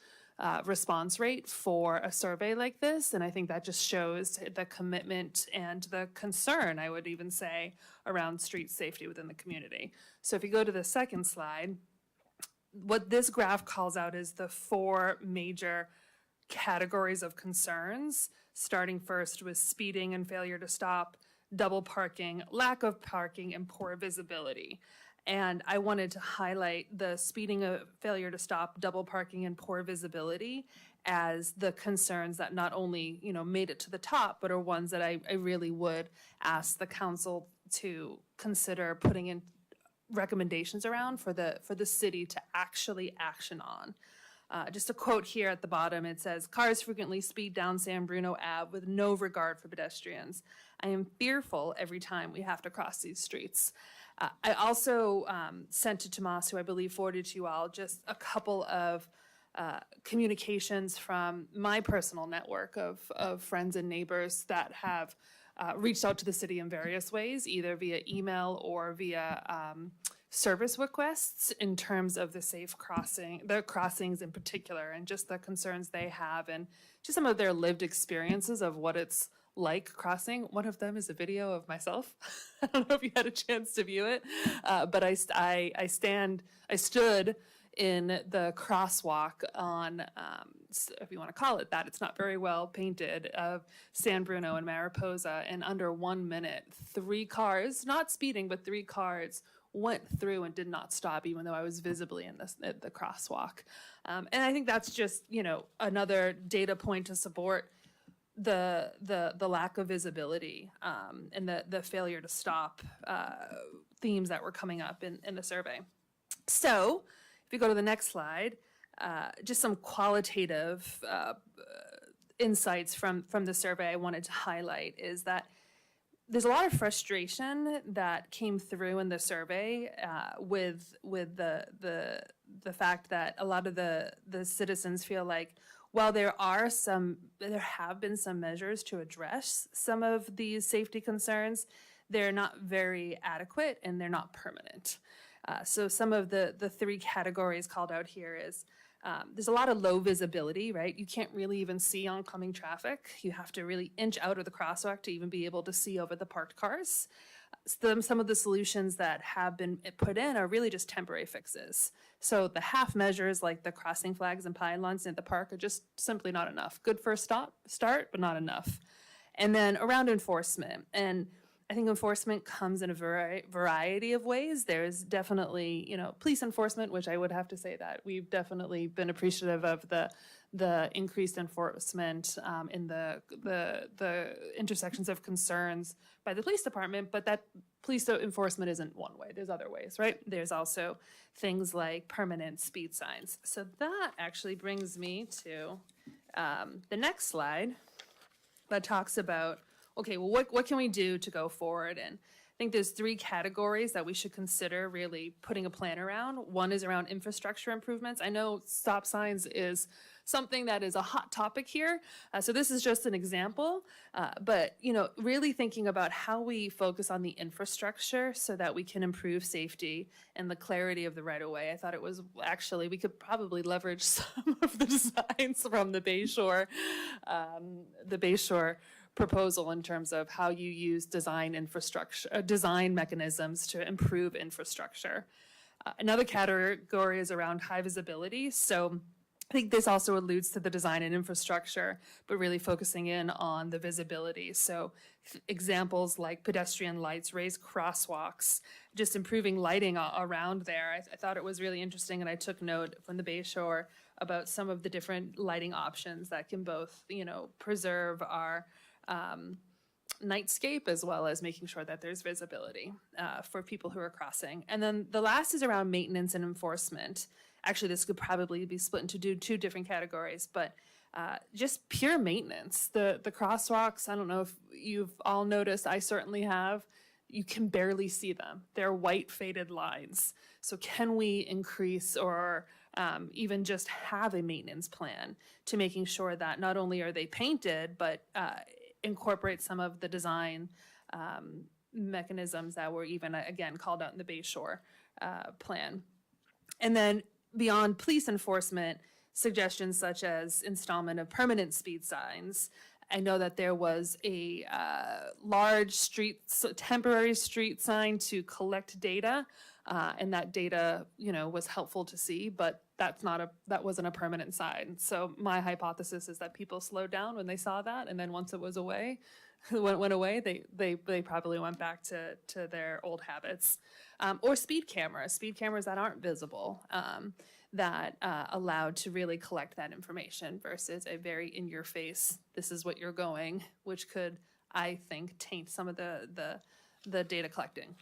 response rate for a survey like this. And I think that just shows the commitment and the concern, I would even say, around street safety within the community. So if you go to the second slide, what this graph calls out is the 4 major categories of concerns, starting first with speeding and failure to stop, double parking, lack of parking, and poor visibility. And I wanted to highlight the speeding, failure to stop, double parking, and poor visibility as the concerns that not only, made it to the top, but are ones that I really would ask the council to consider putting in recommendations around for the city to actually action on. Just a quote here at the bottom, it says, "Cars frequently speed down San Bruno Ave with no regard for pedestrians. I am fearful every time we have to cross these streets." I also sent to Tomas, who I believe forwarded to you all, just a couple of communications from my personal network of friends and neighbors that have reached out to the city in various ways, either via email or via service requests in terms of the safe crossing, the crossings in particular, and just the concerns they have and just some of their lived experiences of what it's like crossing. One of them is a video of myself. I don't know if you had a chance to view it, but I stood in the crosswalk on, if you want to call it that, it's not very well painted, of San Bruno and Mariposa. And under 1 minute, 3 cars, not speeding, but 3 cars went through and did not stop, even though I was visibly in the crosswalk. And I think that's just, you know, another data point to support the lack of visibility and the failure to stop themes that were coming up in the survey. So if you go to the next slide, just some qualitative insights from the survey I wanted to highlight is that there's a lot of frustration that came through in the survey with the fact that a lot of the citizens feel like, while there have been some measures to address some of these safety concerns, they're not very adequate and they're not permanent. So some of the 3 categories called out here is there's a lot of low visibility, right? You can't really even see oncoming traffic. You have to really inch out of the crosswalk to even be able to see over the parked cars. Some of the solutions that have been put in are really just temporary fixes. So the half measures like the crossing flags and pylons in the park are just simply not enough. Good first start, but not enough. And then around enforcement, and I think enforcement comes in a variety of ways. There's definitely, you know, police enforcement, which I would have to say that we've definitely been appreciative of the increased enforcement in the intersections of concerns by the police department, but that police enforcement isn't one way. There's other ways, right? There's also things like permanent speed signs. So that actually brings me to the next slide that talks about, okay, well, what can we do to go forward? And I think there's 3 categories that we should consider really putting a plan around. One is around infrastructure improvements. I know stop signs is something that is a hot topic here. So this is just an example, but you know, really thinking about how we focus on the infrastructure so that we can improve safety and the clarity of the right-of-way. I thought it was actually, we could probably leverage some of the designs from the Bayshore proposal in terms of how you use design mechanisms to improve infrastructure. Another category is around high visibility. So I think this also alludes to the design and infrastructure, but really focusing in on the visibility. So examples like pedestrian lights, raised crosswalks, just improving lighting around there. I thought it was really interesting, and I took note from the Bayshore about some of the different lighting options that can both, you know, preserve our nightscape as well as making sure that there's visibility for people who are crossing. And then the last is around maintenance and enforcement. Actually, this could probably be split into 2 different categories, but just pure maintenance. The crosswalks, I don't know if you've all noticed, I certainly have, you can barely see them. They're white faded lines. So can we increase or even just have a maintenance plan to making sure that not only are they painted, but incorporate some of the design mechanisms that were even, again, called out in the Bayshore plan. And then beyond police enforcement, suggestions such as installment of permanent speed signs. I know that there was a large temporary street sign to collect data, and that data, you know, was helpful to see, but that wasn't a permanent sign. So my hypothesis is that people slowed down when they saw that, and then once it was away, went away, they probably went back to their old habits. Or speed cameras that aren't visible, that allowed to really collect that information versus a very in-your-face, this is what you're going, which could, I think, taint some of the data collecting.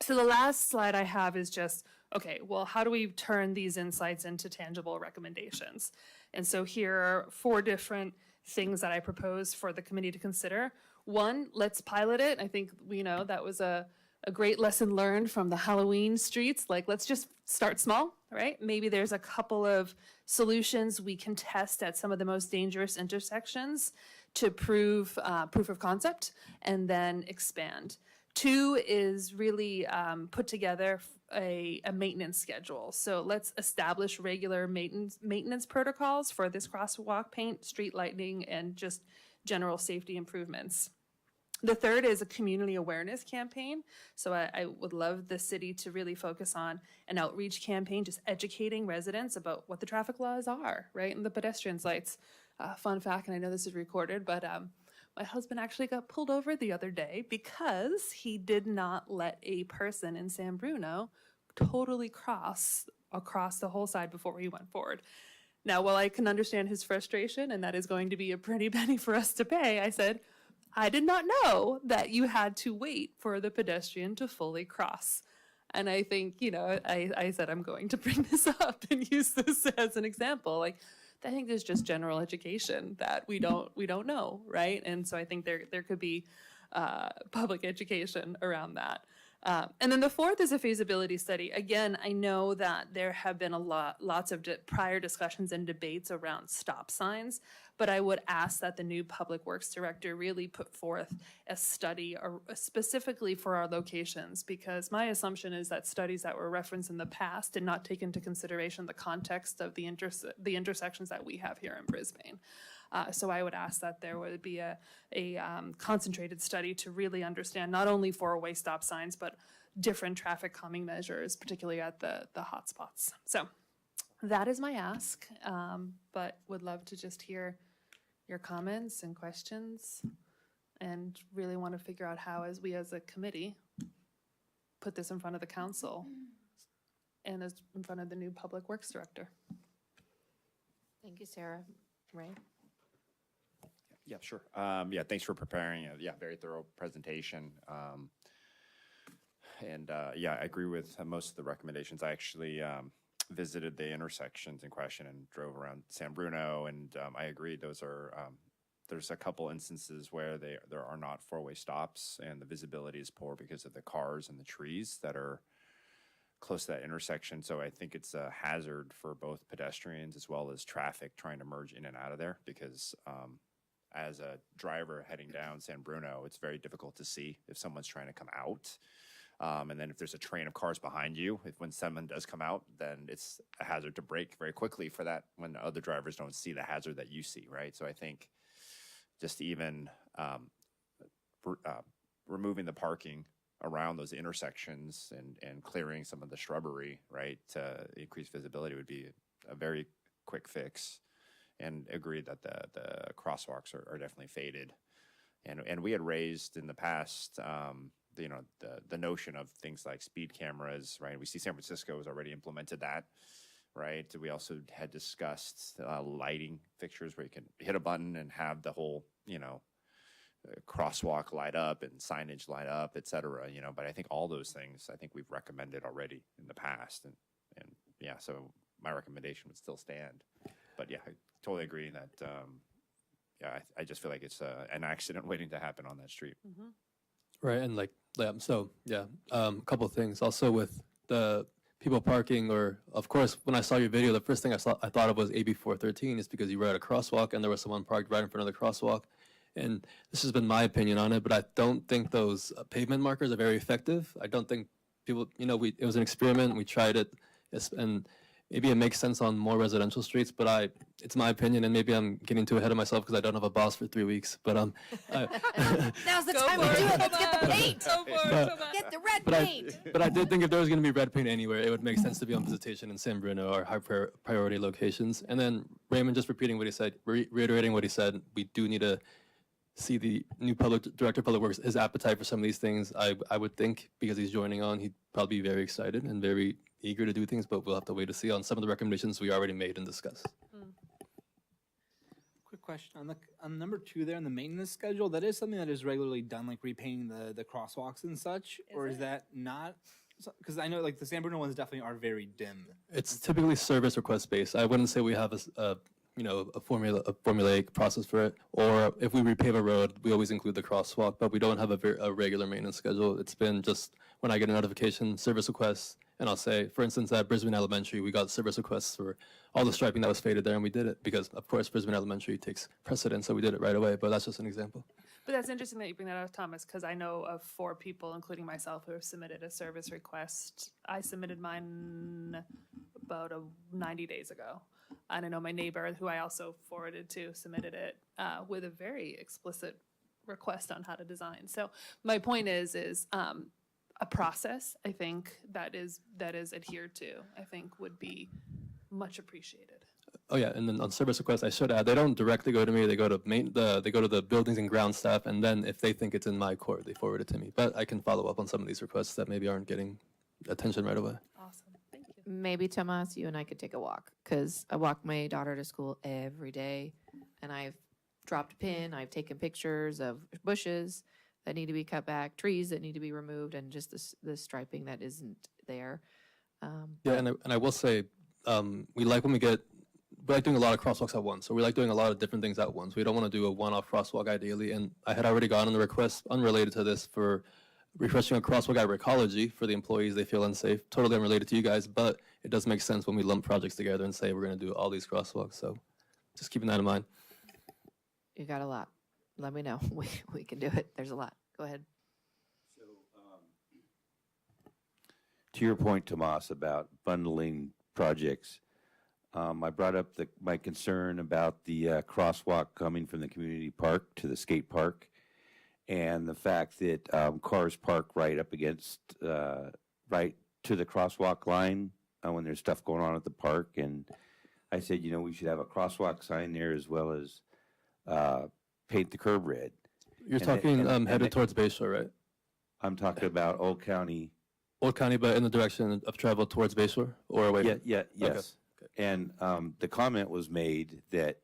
So the last slide I have is just, okay, well, how do we turn these insights into tangible recommendations? And so here are 4 different things that I propose for the committee to consider. 1, let's pilot it. I think, you know, that was a great lesson learned from the Halloween streets. Like, let's just start small, right? Maybe there's a couple of solutions we can test at some of the most dangerous intersections to prove proof of concept and then expand. 2 is really put together a maintenance schedule. So let's establish regular maintenance protocols for this crosswalk paint, street lighting, and just general safety improvements. The third is a community awareness campaign. So I would love the city to really focus on an outreach campaign, just educating residents about what the traffic laws are, right? And the pedestrian lights. Fun fact, and I know this is recorded, but my husband actually got pulled over the other day because he did not let a person in San Bruno totally cross across the whole side before he went forward. Now, while I can understand his frustration, and that is going to be a pretty penny for us to pay, I said, I did not know that you had to wait for the pedestrian to fully cross. And I think, I said, I'm going to bring this up and use this as an example. Like, I think there's just general education that we don't know, right? And so I think there could be public education around that. And then the fourth is a feasibility study. Again, I know that there have been lots of prior discussions and debates around stop signs, but I would ask that the new public works director really put forth a study specifically for our locations, because my assumption is that studies that were referenced in the past did not take into consideration the context of the intersections that we have here in Brisbane. So I would ask that there would be a concentrated study to really understand not only four-way stop signs, but different traffic calming measures, particularly at the hotspots. So that is my ask, but would love to just hear your comments and questions, and really want to figure out how, as a committee, put this in front of the council and as in front of the new public works director. Thank you, Sarah. Ray? Yeah, sure. Thanks for preparing a very thorough presentation. I agree with most of the recommendations. I actually visited the intersections in question and drove around San Bruno, and I agree. Those are there's a couple instances where there are not four-way stops, and the visibility is poor because of the cars and the trees that are close to that intersection. So I think it's a hazard for both pedestrians as well as traffic trying to merge in and out of there, because as a driver heading down San Bruno, it's very difficult to see if someone's trying to come out. And then if there's a train of cars behind you, when someone does come out, then it's a hazard to brake very quickly for that when the other drivers don't see the hazard that you see, right? So I think just even removing the parking around those intersections and clearing some of the shrubbery, right, to increase visibility would be a very quick fix. And agree that the crosswalks are definitely faded. And we had raised in the past, the notion of things like speed cameras, right? We see San Francisco has already implemented that, right? We also had discussed lighting fixtures where you can hit a button and have the whole, crosswalk light up and signage light up, et cetera, but I think all those things, I think we've recommended already in the past. So my recommendation would still stand. But I totally agree that, I just feel like it's an accident waiting to happen on that street. Mm-hmm. Right, and a couple of things. Also with the people parking, or of course, when I saw your video, the first thing I thought of was AB 413, is because you were at a crosswalk and there was someone parked right in front of the crosswalk. And this has been my opinion on it, but I don't think those pavement markers are very effective. I don't think people, it was an experiment. We tried it, and maybe it makes sense on more residential streets, but it's my opinion, and maybe I'm getting too ahead of myself because I don't have a boss for 3 weeks. But Now's the time to do it. Let's get the paint. Get the red paint. But I did think if there was going to be red paint anywhere, it would make sense to be on visitation in San Bruno or high priority locations. And then Raymond just repeating what he said, reiterating what he said. We do need to see the new director of public works, his appetite for some of these things. I would think, because he's joining on, he'd probably be very excited and very eager to do things, but we'll have to wait to see on some of the recommendations we already made and discussed. Quick question on number 2 there on the maintenance schedule. That is something that is regularly done, like repainting the crosswalks and such, or is that not? Because I know like the San Bruno ones definitely are very dim. It's typically service request based. I wouldn't say we have a formulaic process for it. Or if we repave a road, we always include the crosswalk, but we don't have a regular maintenance schedule. It's been just when I get a notification, service requests, and I'll say, for instance, at Brisbane Elementary, we got service requests for all the striping that was faded there, and we did it because, of course, Brisbane Elementary takes precedence, so we did it right away. But that's just an example. But that's interesting that you bring that up, Thomas, because I know of 4 people, including myself, who have submitted a service request. I submitted mine about 90 days ago. And I know my neighbor, who I also forwarded to, submitted it with a very explicit request on how to design. So my point is a process, I think, that is adhered to, I think would be much appreciated. Oh yeah, and then on service requests, I should add, they don't directly go to me. They go to they go to the buildings and ground staff, and then if they think it's in my court, they forward it to me. But I can follow up on some of these requests that maybe aren't getting attention right away. Awesome, thank you. Maybe, Tomas, you and I could take a walk, because I walk my daughter to school every day, and I've dropped a pin, I've taken pictures of bushes that need to be cut back, trees that need to be removed, and just the striping that isn't there. Yeah, and I will say, we like when we like doing a lot of crosswalks at once. So we like doing a lot of different things at once. We don't want to do a one-off crosswalk ideally. And I had already gotten the request unrelated to this for refreshing a crosswalk at Recology for the employees. They feel unsafe. Totally unrelated to you guys, but it does make sense when we lump projects together and say we're going to do all these crosswalks. So just keeping that in mind. You got a lot. Let me know. We can do it. There's a lot. Go ahead. So, to your point, Tomas, about bundling projects, I brought up my concern about the crosswalk coming from the community park to the skate park, and the fact that cars park right up against, right to the crosswalk line when there's stuff going on at the park. And I said, we should have a crosswalk sign there as well as paint the curb red. You're talking headed towards Bayshore, right? I'm talking about Old County. Old County, but in the direction of travel towards Bayshore or away from? Yes. Okay. And the comment was made that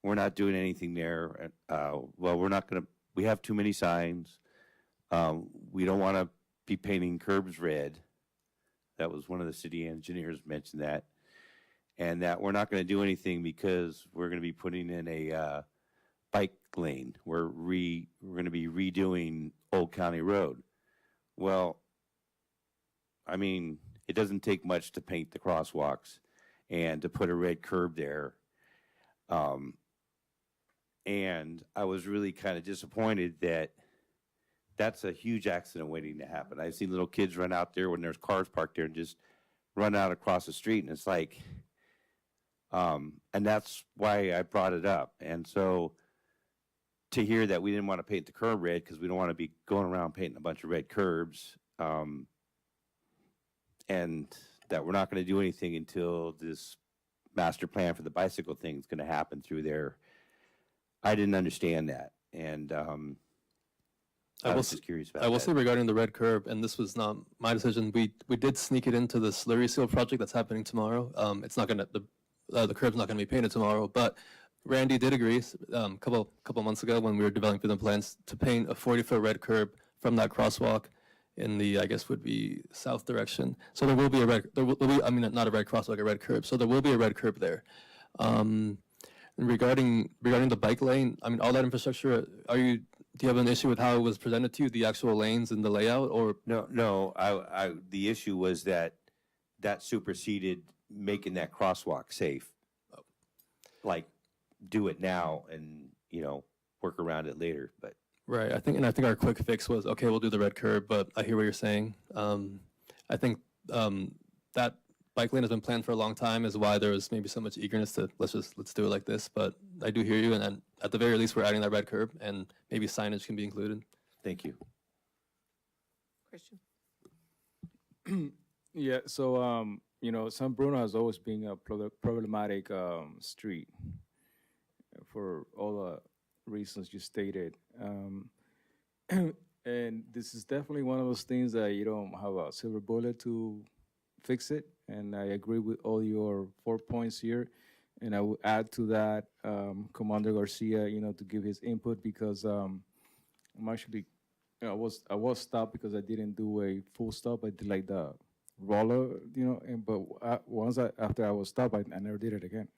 we're not doing anything there. We're not going to, we have too many signs. We don't want to be painting curbs red. That was one of the city engineers mentioned that. And that we're not going to do anything because we're going to be putting in a bike lane. We're going to be redoing Old County Road. Well, I mean, it doesn't take much to paint the crosswalks and to put a red curb there. And I was really kind of disappointed that that's a huge accident waiting to happen. I've seen little kids run out there when there's cars parked there and just run out across the street. And it's like, and that's why I brought it up. And so to hear that we didn't want to paint the curb red because we don't want to be going around painting a bunch of red curbs, and that we're not going to do anything until this master plan for the bicycle thing is going to happen through there. I didn't understand that, and I was just curious about that. I will say regarding the red curb, and this was not my decision, we did sneak it into the slurry seal project that's happening tomorrow. It's not going to, the curb's not going to be painted tomorrow, but Randy did agree a couple months ago when we were developing the plans to paint a 40-foot red curb from that crosswalk in the, I guess would be south direction. So there will be not a red crosswalk, a red curb. So there will be a red curb there. And regarding the bike lane, I mean, all that infrastructure, do you have an issue with how it was presented to you, the actual lanes and the layout, or? No, the issue was that superseded making that crosswalk safe. Like, do it now and, work around it later, but. Right. I think our quick fix was, okay, we'll do the red curb, but I hear what you're saying. I think that bike lane has been planned for a long time, is why there was maybe so much eagerness to let's do it like this. But I do hear you, and at the very least, we're adding that red curb, and maybe signage can be included. Thank you. Christian? Yeah, so, San Bruno has always been a problematic street for all the reasons you stated. And this is definitely one of those things that you don't have a silver bullet to fix it. And I agree with all your 4 points here. And I would add to that Commander Garcia, to give his input, because I'm actually, I was stopped because I didn't do a full stop. I did like the roller, but after I was stopped, I never did it again.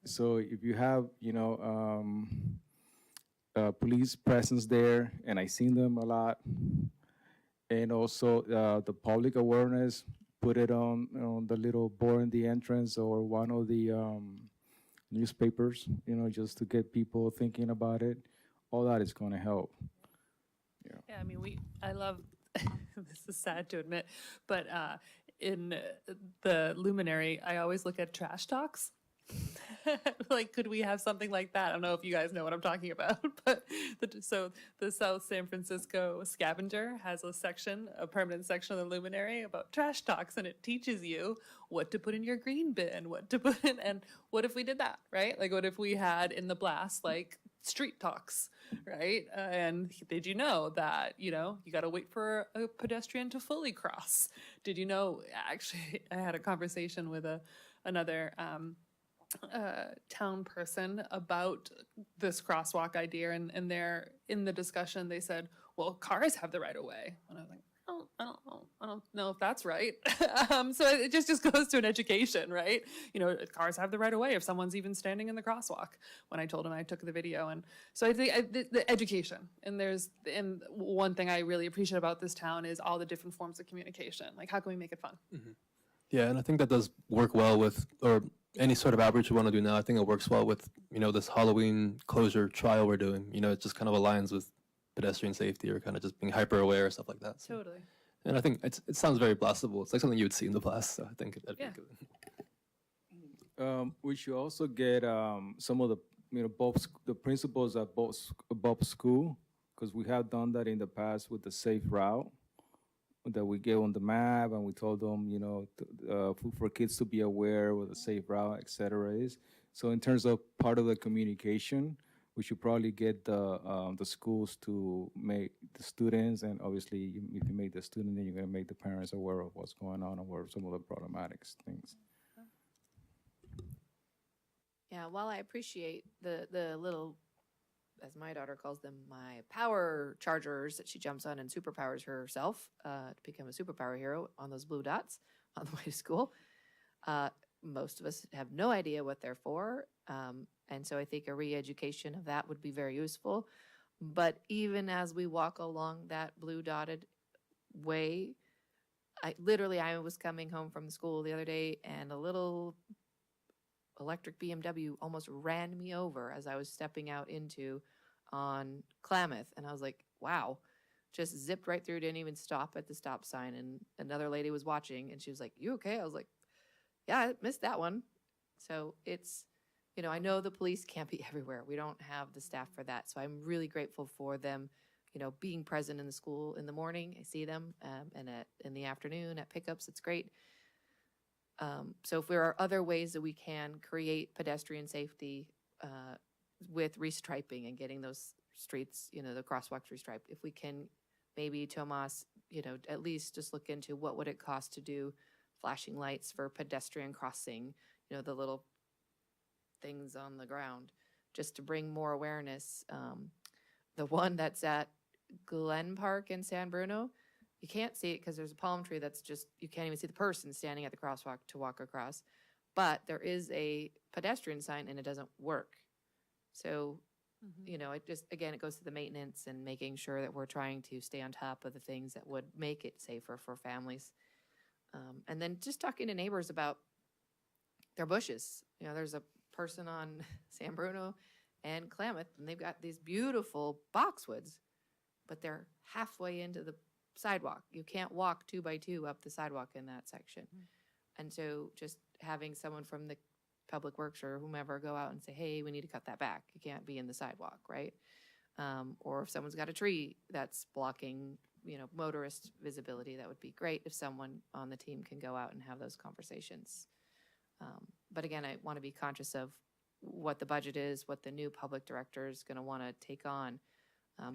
So if you have, police presence there, and I seen them a lot, and also the public awareness, put it on the little board in the entrance or one of the newspapers, just to get people thinking about it. All that is going to help. Yeah, I mean, I love, this is sad to admit, but in the Luminary, I always look at trash talks. Like, could we have something like that? I don't know if you guys know what I'm talking about, but so the South San Francisco Scavenger has a permanent section of the Luminary about trash talks, and it teaches you what to put in your green bin, what to put in, and what if we did that, right? Like, what if we had in the blast, like, street talks, right? And did you know that, you got to wait for a pedestrian to fully cross? Did you know, actually, I had a conversation with another town person about this crosswalk idea, and in the discussion they said, well, cars have the right of way. And I was like, I don't know if that's right. So it just goes to an education, right? Cars have the right of way if someone's even standing in the crosswalk. When I told him, I took the video, and so I think the education, and one thing I really appreciate about this town is all the different forms of communication. Like, how can we make it fun? Mm-hmm. Yeah, and I think that does work well with, or any sort of outreach we want to do now. I think it works well with, this Halloween closure trial we're doing. It just kind of aligns with pedestrian safety, or kind of just being hyper aware, stuff like that. So. Totally. And I think it sounds very blastable. It's like something you would see in the blast. So I think that'd be good. We should also get some of the principals at Bob School, because we have done that in the past with the safe route that we gave on the map, and we told them, for kids to be aware what the safe route, et cetera, is. So in terms of part of the communication, we should probably get the schools to make the students, and obviously if you make the student, then you're going to make the parents aware of what's going on and what are some of the problematic things. Yeah, while I appreciate the little, as my daughter calls them, my power chargers that she jumps on and superpowers herself to become a superpower hero on those blue dots on the way to school, most of us have no idea what they're for. And so I think a re-education of that would be very useful. But even as we walk along that blue dotted way, I was coming home from school the other day, and a little electric BMW almost ran me over as I was stepping out on Klamath. And I was like, wow, just zipped right through, didn't even stop at the stop sign. And another lady was watching, and she was like, you okay? I was like, yeah, I missed that one. So it's, I know the police can't be everywhere. We don't have the staff for that. So I'm really grateful for them, being present in the school in the morning. I see them, and in the afternoon at pickups. It's great. So if there are other ways that we can create pedestrian safety with restriping and getting those streets, the crosswalks restriped, if we can maybe, Tomas, at least just look into what would it cost to do flashing lights for pedestrian crossing, the little things on the ground, just to bring more awareness. The one that's at Glen Park in San Bruno, you can't see it because there's a palm tree that's just, you can't even see the person standing at the crosswalk to walk across. But there is a pedestrian sign and it doesn't work. So, it just, again, it goes to the maintenance and making sure that we're trying to stay on top of the things that would make it safer for families. And then just talking to neighbors about their bushes. There's a person on San Bruno and Klamath, and they've got these beautiful boxwoods, but they're halfway into the sidewalk. You can't walk 2 by 2 up the sidewalk in that section. And so just having someone from the Public Works or whomever go out and say, hey, we need to cut that back. You can't be in the sidewalk, right? Or if someone's got a tree that's blocking, motorist visibility, that would be great if someone on the team can go out and have those conversations. But again, I want to be conscious of what the budget is, what the new public director is going to want to take on.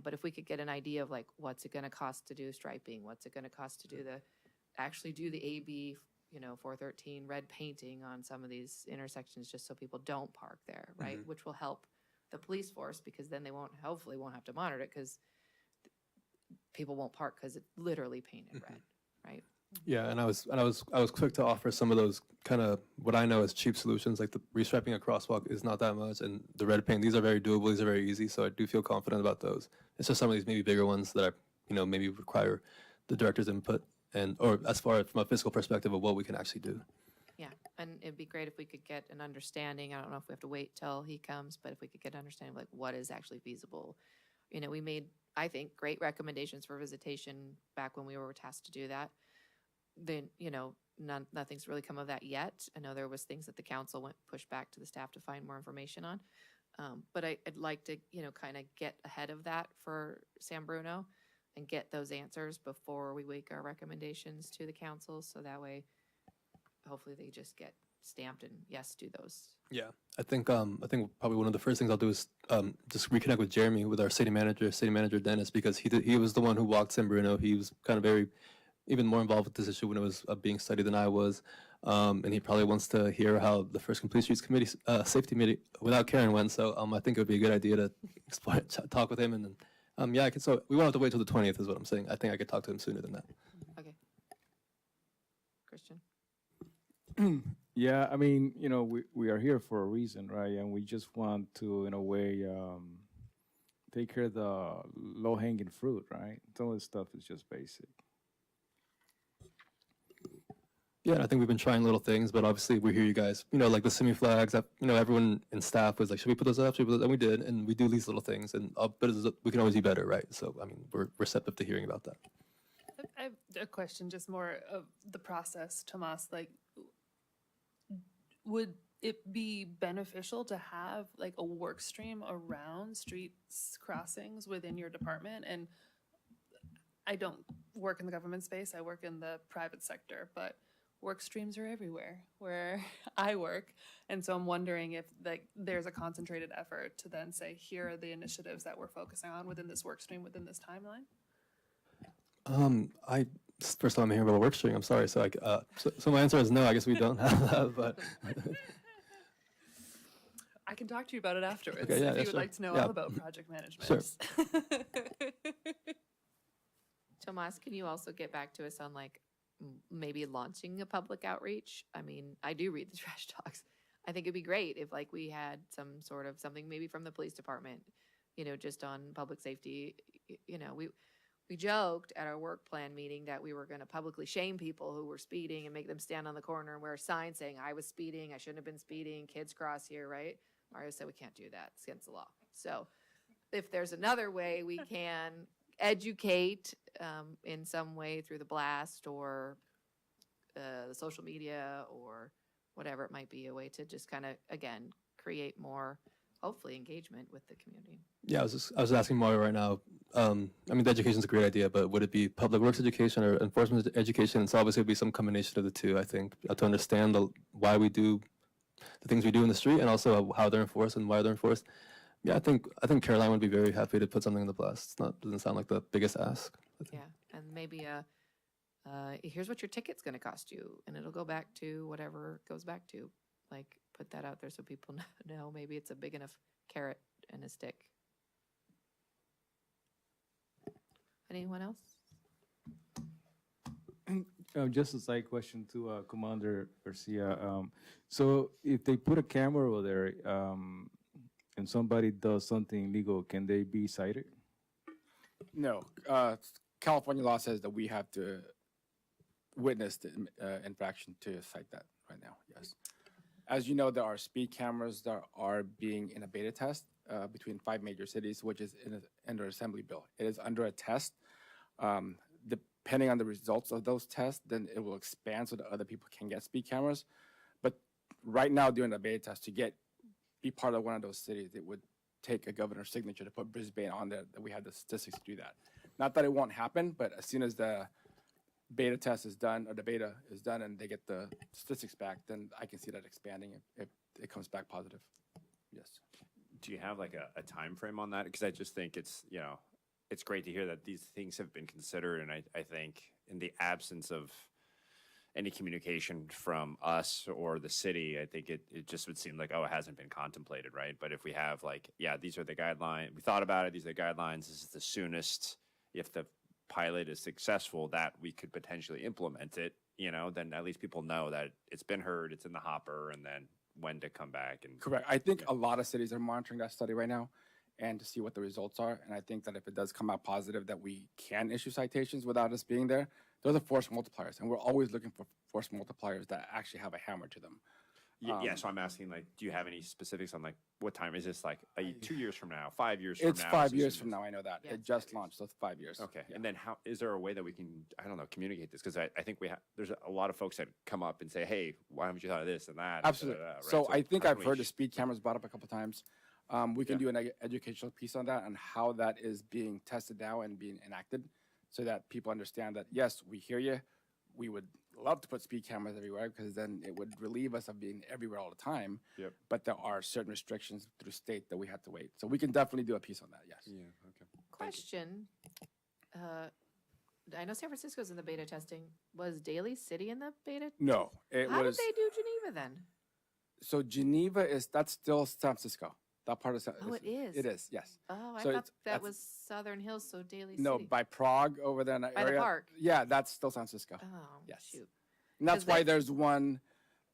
But if we could get an idea of like, what's it going to cost to do striping? What's it going to cost to do the AB, 413 red painting on some of these intersections, just so people don't park there, right? Which will help the police force, because then they hopefully won't have to monitor it, because people won't park because it's literally painted red, right? Yeah, and I was quick to offer some of those kind of what I know as cheap solutions, like the restriping a crosswalk is not that much, and the red paint, these are very doable, these are very easy, so I do feel confident about those. It's just some of these maybe bigger ones that are, maybe require the director's input, or as far as from a fiscal perspective of what we can actually do. Yeah, and it'd be great if we could get an understanding. I don't know if we have to wait till he comes, but if we could get an understanding of like what is actually feasible. We made, I think, great recommendations for visitation back when we were tasked to do that. then, you know, nothing's really come of that yet. I know there was things that the council pushed back to the staff to find more information on. But I'd like to, you know, kind of get ahead of that for San Bruno and get those answers before we make our recommendations to the council. So that way, hopefully they just get stamped and yes, do those. Yeah, I think probably one of the first things I'll do is just reconnect with Jeremy, with our city manager Dennis, because he was the one who walked San Bruno. He was kind of even more involved with this issue when it was being studied than I was, and he probably wants to hear how the first Complete Streets Committee safety meeting without Karen went. So I think it would be a good idea to explore, talk with him, and then yeah, so we won't have to wait till the 20th, is what I'm saying. I think I could talk to him sooner than that. Okay. Christian? Yeah, I mean, you know, we are here for a reason, right? And we just want to, in a way, take care of the low-hanging fruit, right? Some of the stuff is just basic. Yeah, and I think we've been trying little things, but obviously we hear you guys. You know, like the semi flags. You know, everyone in staff was like, "Should we put those up? Should we put those?" And we did, and we do these little things, and but we can always be better, right? So, I mean, we're receptive to hearing about that. I have a question, just more of the process, Tomas. Like, would it be beneficial to have like a work stream around streets crossings within your department? And I don't work in the government space, I work in the private sector, but work streams are everywhere where I work. And so I'm wondering if like there's a concentrated effort to then say, here are the initiatives that we're focusing on within this work stream, within this timeline. First time I'm hearing about a work stream. I'm sorry. So so my answer is no. I guess we don't have that, but I can talk to you about it afterwards Okay, yeah, if yeah, you would sure. like to know Yeah. all about project management. Sure. Tomas, can you also get back to us on like maybe launching a public outreach? I mean, I do read the trash talks. I think it'd be great if like we had some sort of something maybe from the police department, you know, just on public safety. You know, we joked at our work plan meeting that we were going to publicly shame people who were speeding and make them stand on the corner and wear a sign saying, I was speeding, I shouldn't have been speeding, kids cross here, right? Mario said we can't do that, it's against the law. So if there's another way we can educate in some way through the blast or the social media or whatever it might be, a way to just kind of, again, create more, hopefully, engagement with the community. yeah, I was asking Mario right now. I mean, the education's a great idea, but would it be public works education or enforcement education? So obviously, it'd be some combination of the two. I think to understand why we do the things we do in the street, and also how they're enforced and why they're enforced. Yeah, I think Caroline would be very happy to put something in the blast. Doesn't sound like the biggest ask. Yeah, and maybe here's what your ticket's going to cost you, and it'll go back to whatever it goes back to. Like, put that out there so people know maybe it's a big enough carrot and a stick. Anyone else? Just a side question to Commander Garcia. So if they put a camera over there and somebody does something illegal, can they be cited? No. California law says that we have to witness the infraction to cite that right now, yes. As you know, there are speed cameras that are being in a beta test between 5 major cities, which is under assembly bill. It is under a test. Depending on the results of those tests, then it will expand so that other people can get speed cameras. But right now, during the beta test, to be part of one of those cities, it would take a governor's signature to put Brisbane on there, that we have the statistics to do that. Not that it won't happen, but as soon as the beta test is done, or the beta is done, and they get the statistics back, then I can see that expanding if it comes back positive. Yes. Do you have like a time frame on that? Because I just think it's, you know, it's great to hear that these things have been considered, and I think in the absence of any communication from us or the city, I think it just would seem like, oh, it hasn't been contemplated, right? But if we have like, yeah, these are the guidelines, we thought about it, these are the guidelines, this is the soonest, if the pilot is successful, that we could potentially implement it, you know, then at least people know that it's been heard, it's in the hopper, and then when to come back. And Correct. I think a lot of cities are monitoring that study right now and to see what the results are. And I think that if it does come out positive that we can issue citations without us being there, those are force multipliers. And we're always looking for force multipliers that actually have a hammer to them. Yeah, so I'm asking, like, do you have any specifics on, like, what time? Is this like 2 years from now, 5 years from now? It's 5 years from now, I know that. Yeah, It it's just 5 years. launched, so it's 5 years. Okay, Yeah. and then how, is there a way that we can, I don't know, communicate this? Because I think there's a lot of folks that come up and say, hey, why haven't you thought of this and that? and Absolutely. da-da-da, right? So I think how I've can we heard the speed cameras brought up a couple times. We can do an educational piece on that and how that is being tested now and being enacted so that people understand that, yes, we hear you. We would love to put speed cameras everywhere because then it would relieve us of being everywhere all the time. Yep. But there are certain restrictions through state that we have to wait. So we can definitely do a piece on that, yes. Yeah, okay. Question. I know San Francisco's in the beta testing. Was Daly City in the beta? No, it How was, did they do Geneva then? so Geneva that's still San Francisco. That part of San. Oh, it is? It is, yes. Oh, I So thought it's- that that's- was Southern Hills, so Daly No, City. by Prague over there in that By the area. park? Yeah, that's still San Francisco. Oh, Yes. shoot. And that's 'Cause why they- there's one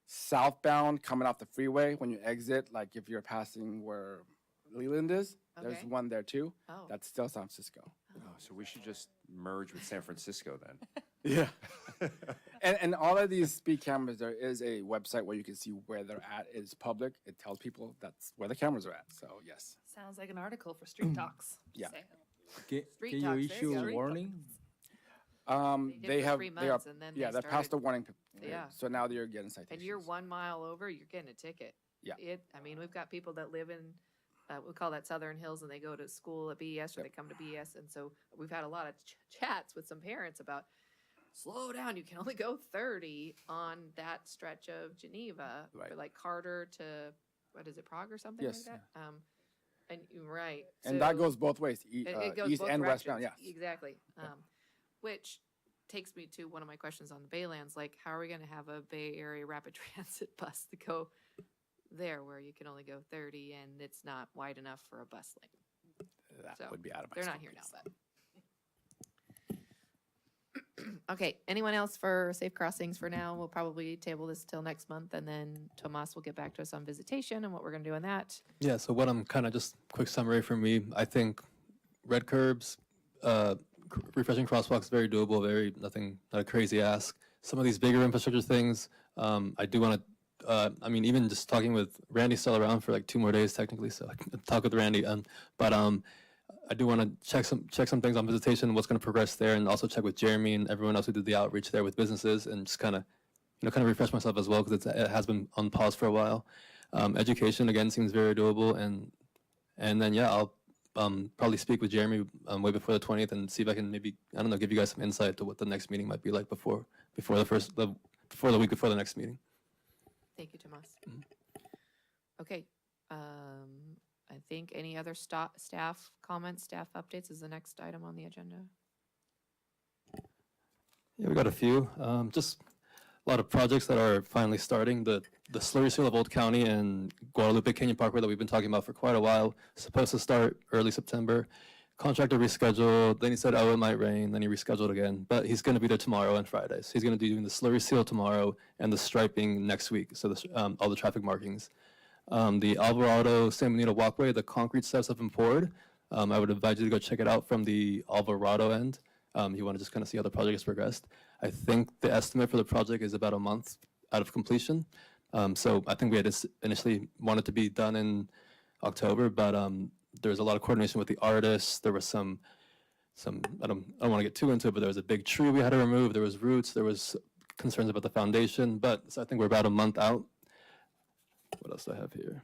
southbound coming off the freeway when you exit, like if you're passing where Leland is, there's Okay. one there too. Oh. That's still San Francisco. Oh, so we should just merge with San Francisco then. Yeah. and all of these speed cameras, there is a website where you can see where they're at. It's public. It tells people that's where the cameras are at. So yes. Sounds like an article for Street Talks. Yeah. Say. Street Can you talks, there you issue go. a Street warning? They did for have 3 they are months, and then yeah, they they're past the started- warning period. Yeah. So now they're getting citations. And you're 1 mile over, you're getting a ticket. Yeah. I mean, we've got people that live in, we call that Southern Hills, and they go to school at BES or they come to BES. And so we've had a lot of chats with some parents about, slow down, you can only go 30 on that stretch of Geneva. Right. For like Carter to, what is it, Prague or something like Yes. that? And you're right. And that So- goes both ways, it goes east both and westbound. directions. Yeah. Exactly. Which takes me to one of my questions on the Baylands, like how are we gonna have a Bay Area rapid transit bus to go there where you can only go 30 and it's not wide enough for a bus lane? That So, would be out of my They're not scope, here now, yes. but. Okay, anyone else for safe crossings for now? We'll probably table this till next month and then Tomas will get back to us on visitation and what we're gonna do on that. Yeah, so what I'm kind of just quick summary for me, I think red curbs, refreshing crosswalks, very doable, not a crazy ask. Some of these bigger infrastructure things, I do want to, I mean, even just talking with Randy's still around for like 2 more days technically, so I can talk with Randy. But I do want to check some things on visitation, what's going to progress there, and also check with Jeremy and everyone else who did the outreach there with businesses, and just kind of refresh myself as well because it has been on pause for a while. Education again seems very doable, and then yeah, I'll probably speak with Jeremy way before the 20th and see if I can maybe, I don't know, give you guys some insight to what the next meeting might be like before the week before the next meeting. Thank you, Tomas. Okay, I think any other staff comments, staff updates is the next item on the agenda. Yeah, we got a few. Just a lot of projects that are finally starting. The slurry seal of Old County and Guadalupe Canyon Parkway that we've been talking about for quite a while, supposed to start early September. Contractor rescheduled, then he said, oh, it might rain, then he rescheduled again. But he's going to be there tomorrow and Friday. So he's going to be doing the slurry seal tomorrow and the striping next week, so all the traffic markings. The Alvarado San Benito walkway, the concrete steps have been poured. I would advise you to go check it out from the Alvarado end. You want to just kind of see how the project has progressed. I think the estimate for the project is about a month out of completion. So I think we had initially wanted to be done in October, but there was a lot of coordination with the artists. There was some I don't want to get too into it, but there was a big tree we had to remove. There was roots. There was concerns about the foundation, but so I think we're about a month out. What else do I have here?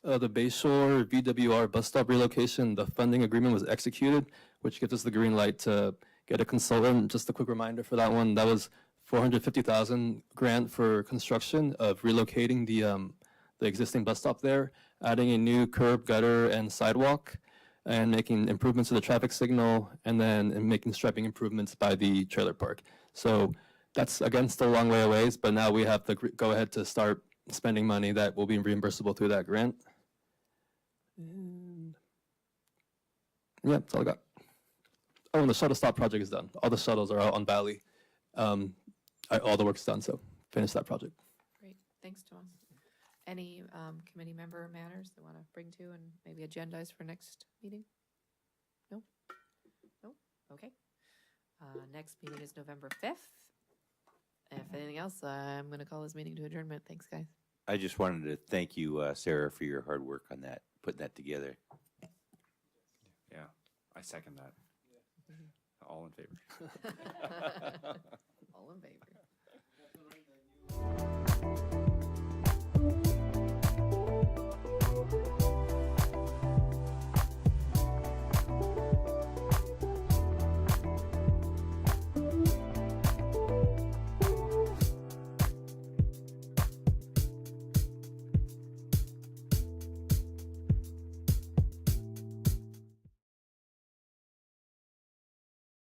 The Bayshore VWR bus stop relocation, the funding agreement was executed, which gives us the green light to get a consultant. Just a quick reminder for that one, that was $450,000 grant for construction of relocating the existing bus stop there, adding a new curb, gutter, and sidewalk, and making improvements to the traffic signal, and then making striping improvements by the trailer park. So that's, again, still a long way away, but now we have to go ahead to start spending money that will be reimbursable through that grant. And yeah, that's all I got. Oh, and the shuttle stop project is done. All the shuttles are out on Valley. All the work's done, so finish that project. Great, thanks, Tomas. Any committee member matters they want to bring to and maybe agendize for next meeting? No? No? Okay. Next meeting is November 5th. If anything else, I'm going to call this meeting to adjournment. Thanks, guys. I just wanted to thank you, Sarah, for your hard work on that, putting that together. Yeah, I second that. All in favor? All in favor.